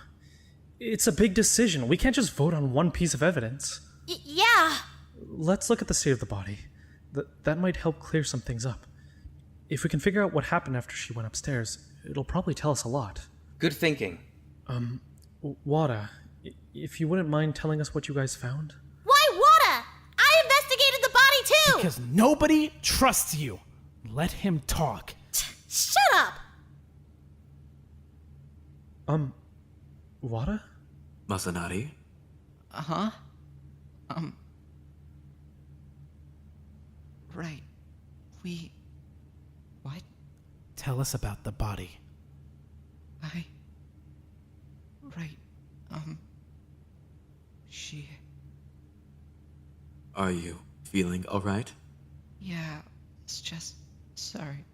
It's a big decision. We can't just vote on one piece of evidence. Yeah. Let's look at the state of the body. That might help clear some things up. If we can figure out what happened after she went upstairs, it'll probably tell us a lot. Good thinking. Wada, if you wouldn't mind telling us what you guys found? Why, Wada? I investigated the body too! Because nobody trusts you. Let him talk. Shut up! Wada? Masanari? Uh-huh. Right. What? Tell us about the body. Right. She... Are you feeling alright? Yeah, it's just... Sorry.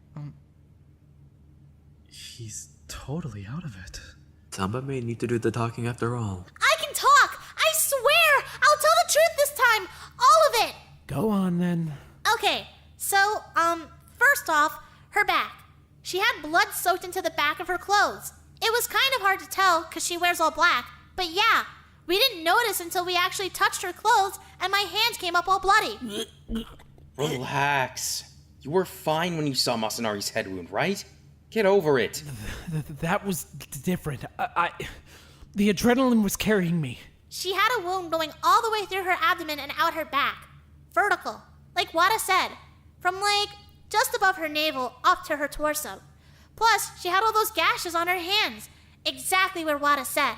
He's totally out of it. Tamba may need to do the talking after all. I can talk! I swear! I'll tell the truth this time! All of it! Go on then. Okay, so, first off, her back. She had blood soaked into the back of her clothes. It was kind of hard to tell because she wears all black, but yeah, we didn't notice until we actually touched her clothes and my hands came up all bloody. Relax. You were fine when you saw Masanari's head wound, right? Get over it. That was different. The adrenaline was carrying me. She had a wound going all the way through her abdomen and out her back. Vertical. Like Wada said. From just above her navel up to her torso. Plus, she had all those gashes on her hands. Exactly where Wada said.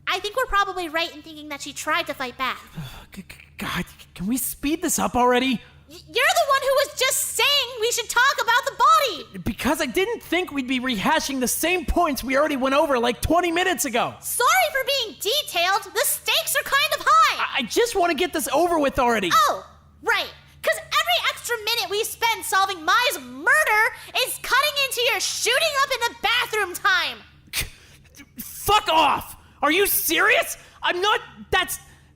I think we're probably right in thinking that she tried to fight back. God, can we speed this up already? You're the one who was just saying we should talk about the body! Because I didn't think we'd be rehashing the same points we already went over 20 minutes ago. Sorry for being detailed. The stakes are kind of high. I just want to get this over with already. Oh, right. Because every extra minute we spend solving Mai's murder is cutting into your shooting up in the bathroom time. Fuck off! Are you serious? I'm not.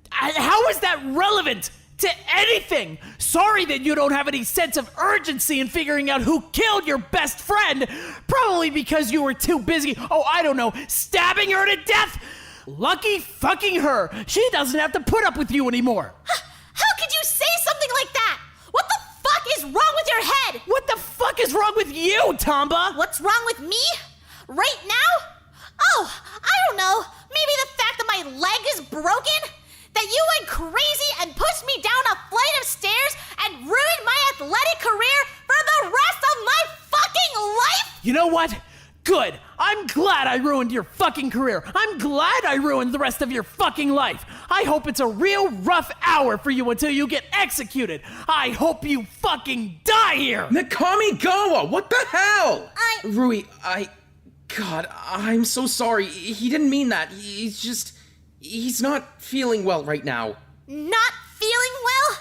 How is that relevant to anything? Sorry that you don't have any sense of urgency in figuring out who killed your best friend. Probably because you were too busy, I don't know, stabbing her to death. Lucky fucking her. She doesn't have to put up with you anymore. How could you say something like that? What the fuck is wrong with your head? What the fuck is wrong with you, Tamba? What's wrong with me? Right now? Oh, I don't know. Maybe the fact that my leg is broken? That you went crazy and pushed me down a flight of stairs and ruined my athletic career for the rest of my fucking life? You know what? Good. I'm glad I ruined your fucking career. I'm glad I ruined the rest of your fucking life. I hope it's a real rough hour for you until you get executed. I hope you fucking die here. Nakamigawa, what the hell? Rui, God, I'm so sorry. He didn't mean that. He's not feeling well right now. Not feeling well?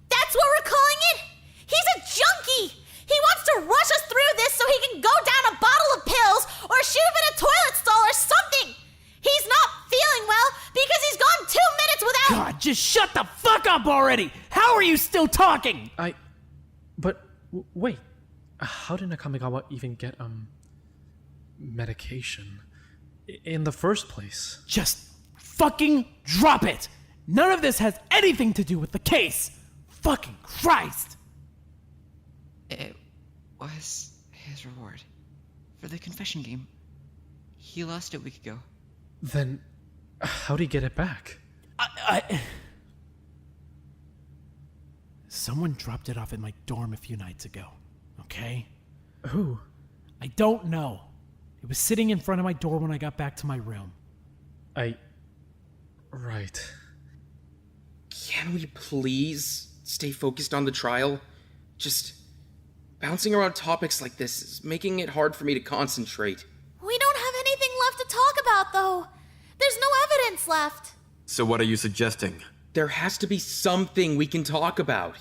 That's what we're calling it? He's a junkie! He wants to rush us through this so he can go down a bottle of pills or shoot up in a toilet stall or something! He's not feeling well because he's gone 2 minutes without— God, just shut the fuck up already! How are you still talking? Wait. How did Nakamigawa even get, medication in the first place? Just fucking drop it! None of this has anything to do with the case! Fucking Christ! It was his reward for the confession game. He lost it a week ago. Then, how'd he get it back? Someone dropped it off at my dorm a few nights ago, okay? Who? I don't know. It was sitting in front of my door when I got back to my room. Right. Can we please stay focused on the trial? Just bouncing around topics like this is making it hard for me to concentrate. We don't have anything left to talk about, though. There's no evidence left. So what are you suggesting? There has to be something we can talk about.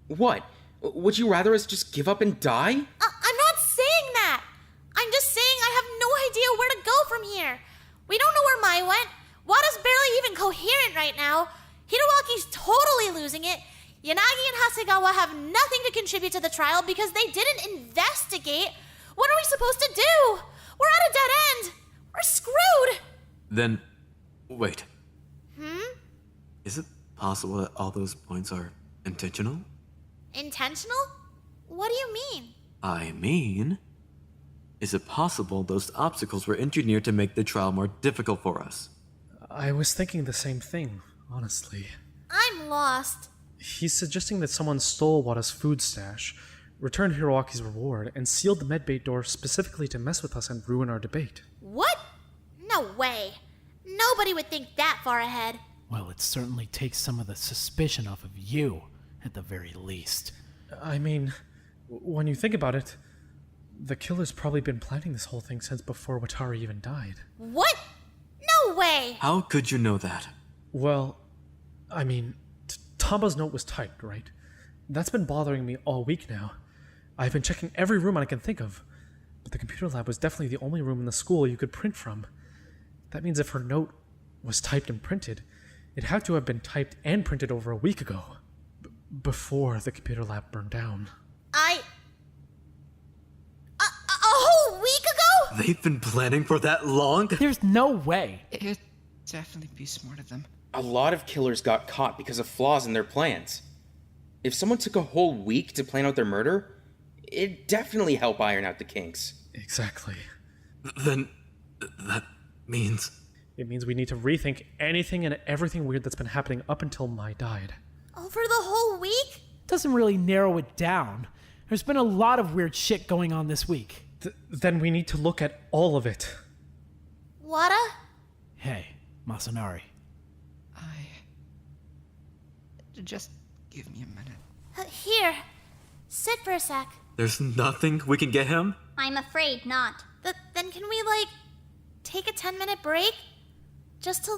What? Would you rather us just give up and die? I'm not saying that. I'm just saying I have no idea where to go from here. We don't know where Mai went. Wada's barely even coherent right now. Hidewaki's totally losing it. Yanagi and Hasegawa have nothing to contribute to the trial because they didn't investigate. What are we supposed to do? We're at a dead end. We're screwed. Then, wait. Is it possible that all those points are intentional? Intentional? What do you mean? I mean, is it possible those obstacles were engineered to make the trial more difficult for us? I was thinking the same thing, honestly. I'm lost. He's suggesting that someone stole Wada's food stash, returned Hiroaki's reward, and sealed the medbay door specifically to mess with us and ruin our debate. What? No way. Nobody would think that far ahead. Well, it certainly takes some of the suspicion off of you, at the very least. I mean, when you think about it, the killer's probably been planning this whole thing since before Watari even died. What? No way. How could you know that? Well, I mean, Tamba's note was typed, right? That's been bothering me all week now. I've been checking every room I can think of, but the computer lab was definitely the only room in the school you could print from. That means if her note was typed and printed, it had to have been typed and printed over a week ago, before the computer lab burned down. A whole week ago? They've been planning for that long? There's no way. It'd definitely be smart of them. A lot of killers got caught because of flaws in their plans. If someone took a whole week to plan out their murder, it'd definitely help iron out the kinks. Exactly. Then, that means... It means we need to rethink anything and everything weird that's been happening up until Mai died. Over the whole week? Doesn't really narrow it down. There's been a lot of weird shit going on this week. Then we need to look at all of it. Wada? Hey, Masanari. Just give me a minute. Here. Sit for a sec. There's nothing we can get him? I'm afraid not. Then can we, take a 10-minute break? Just to,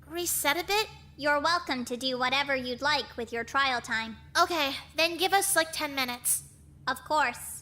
reset a bit? You're welcome to do whatever you'd like with your trial time. Okay, then give us, 10 minutes. Of course.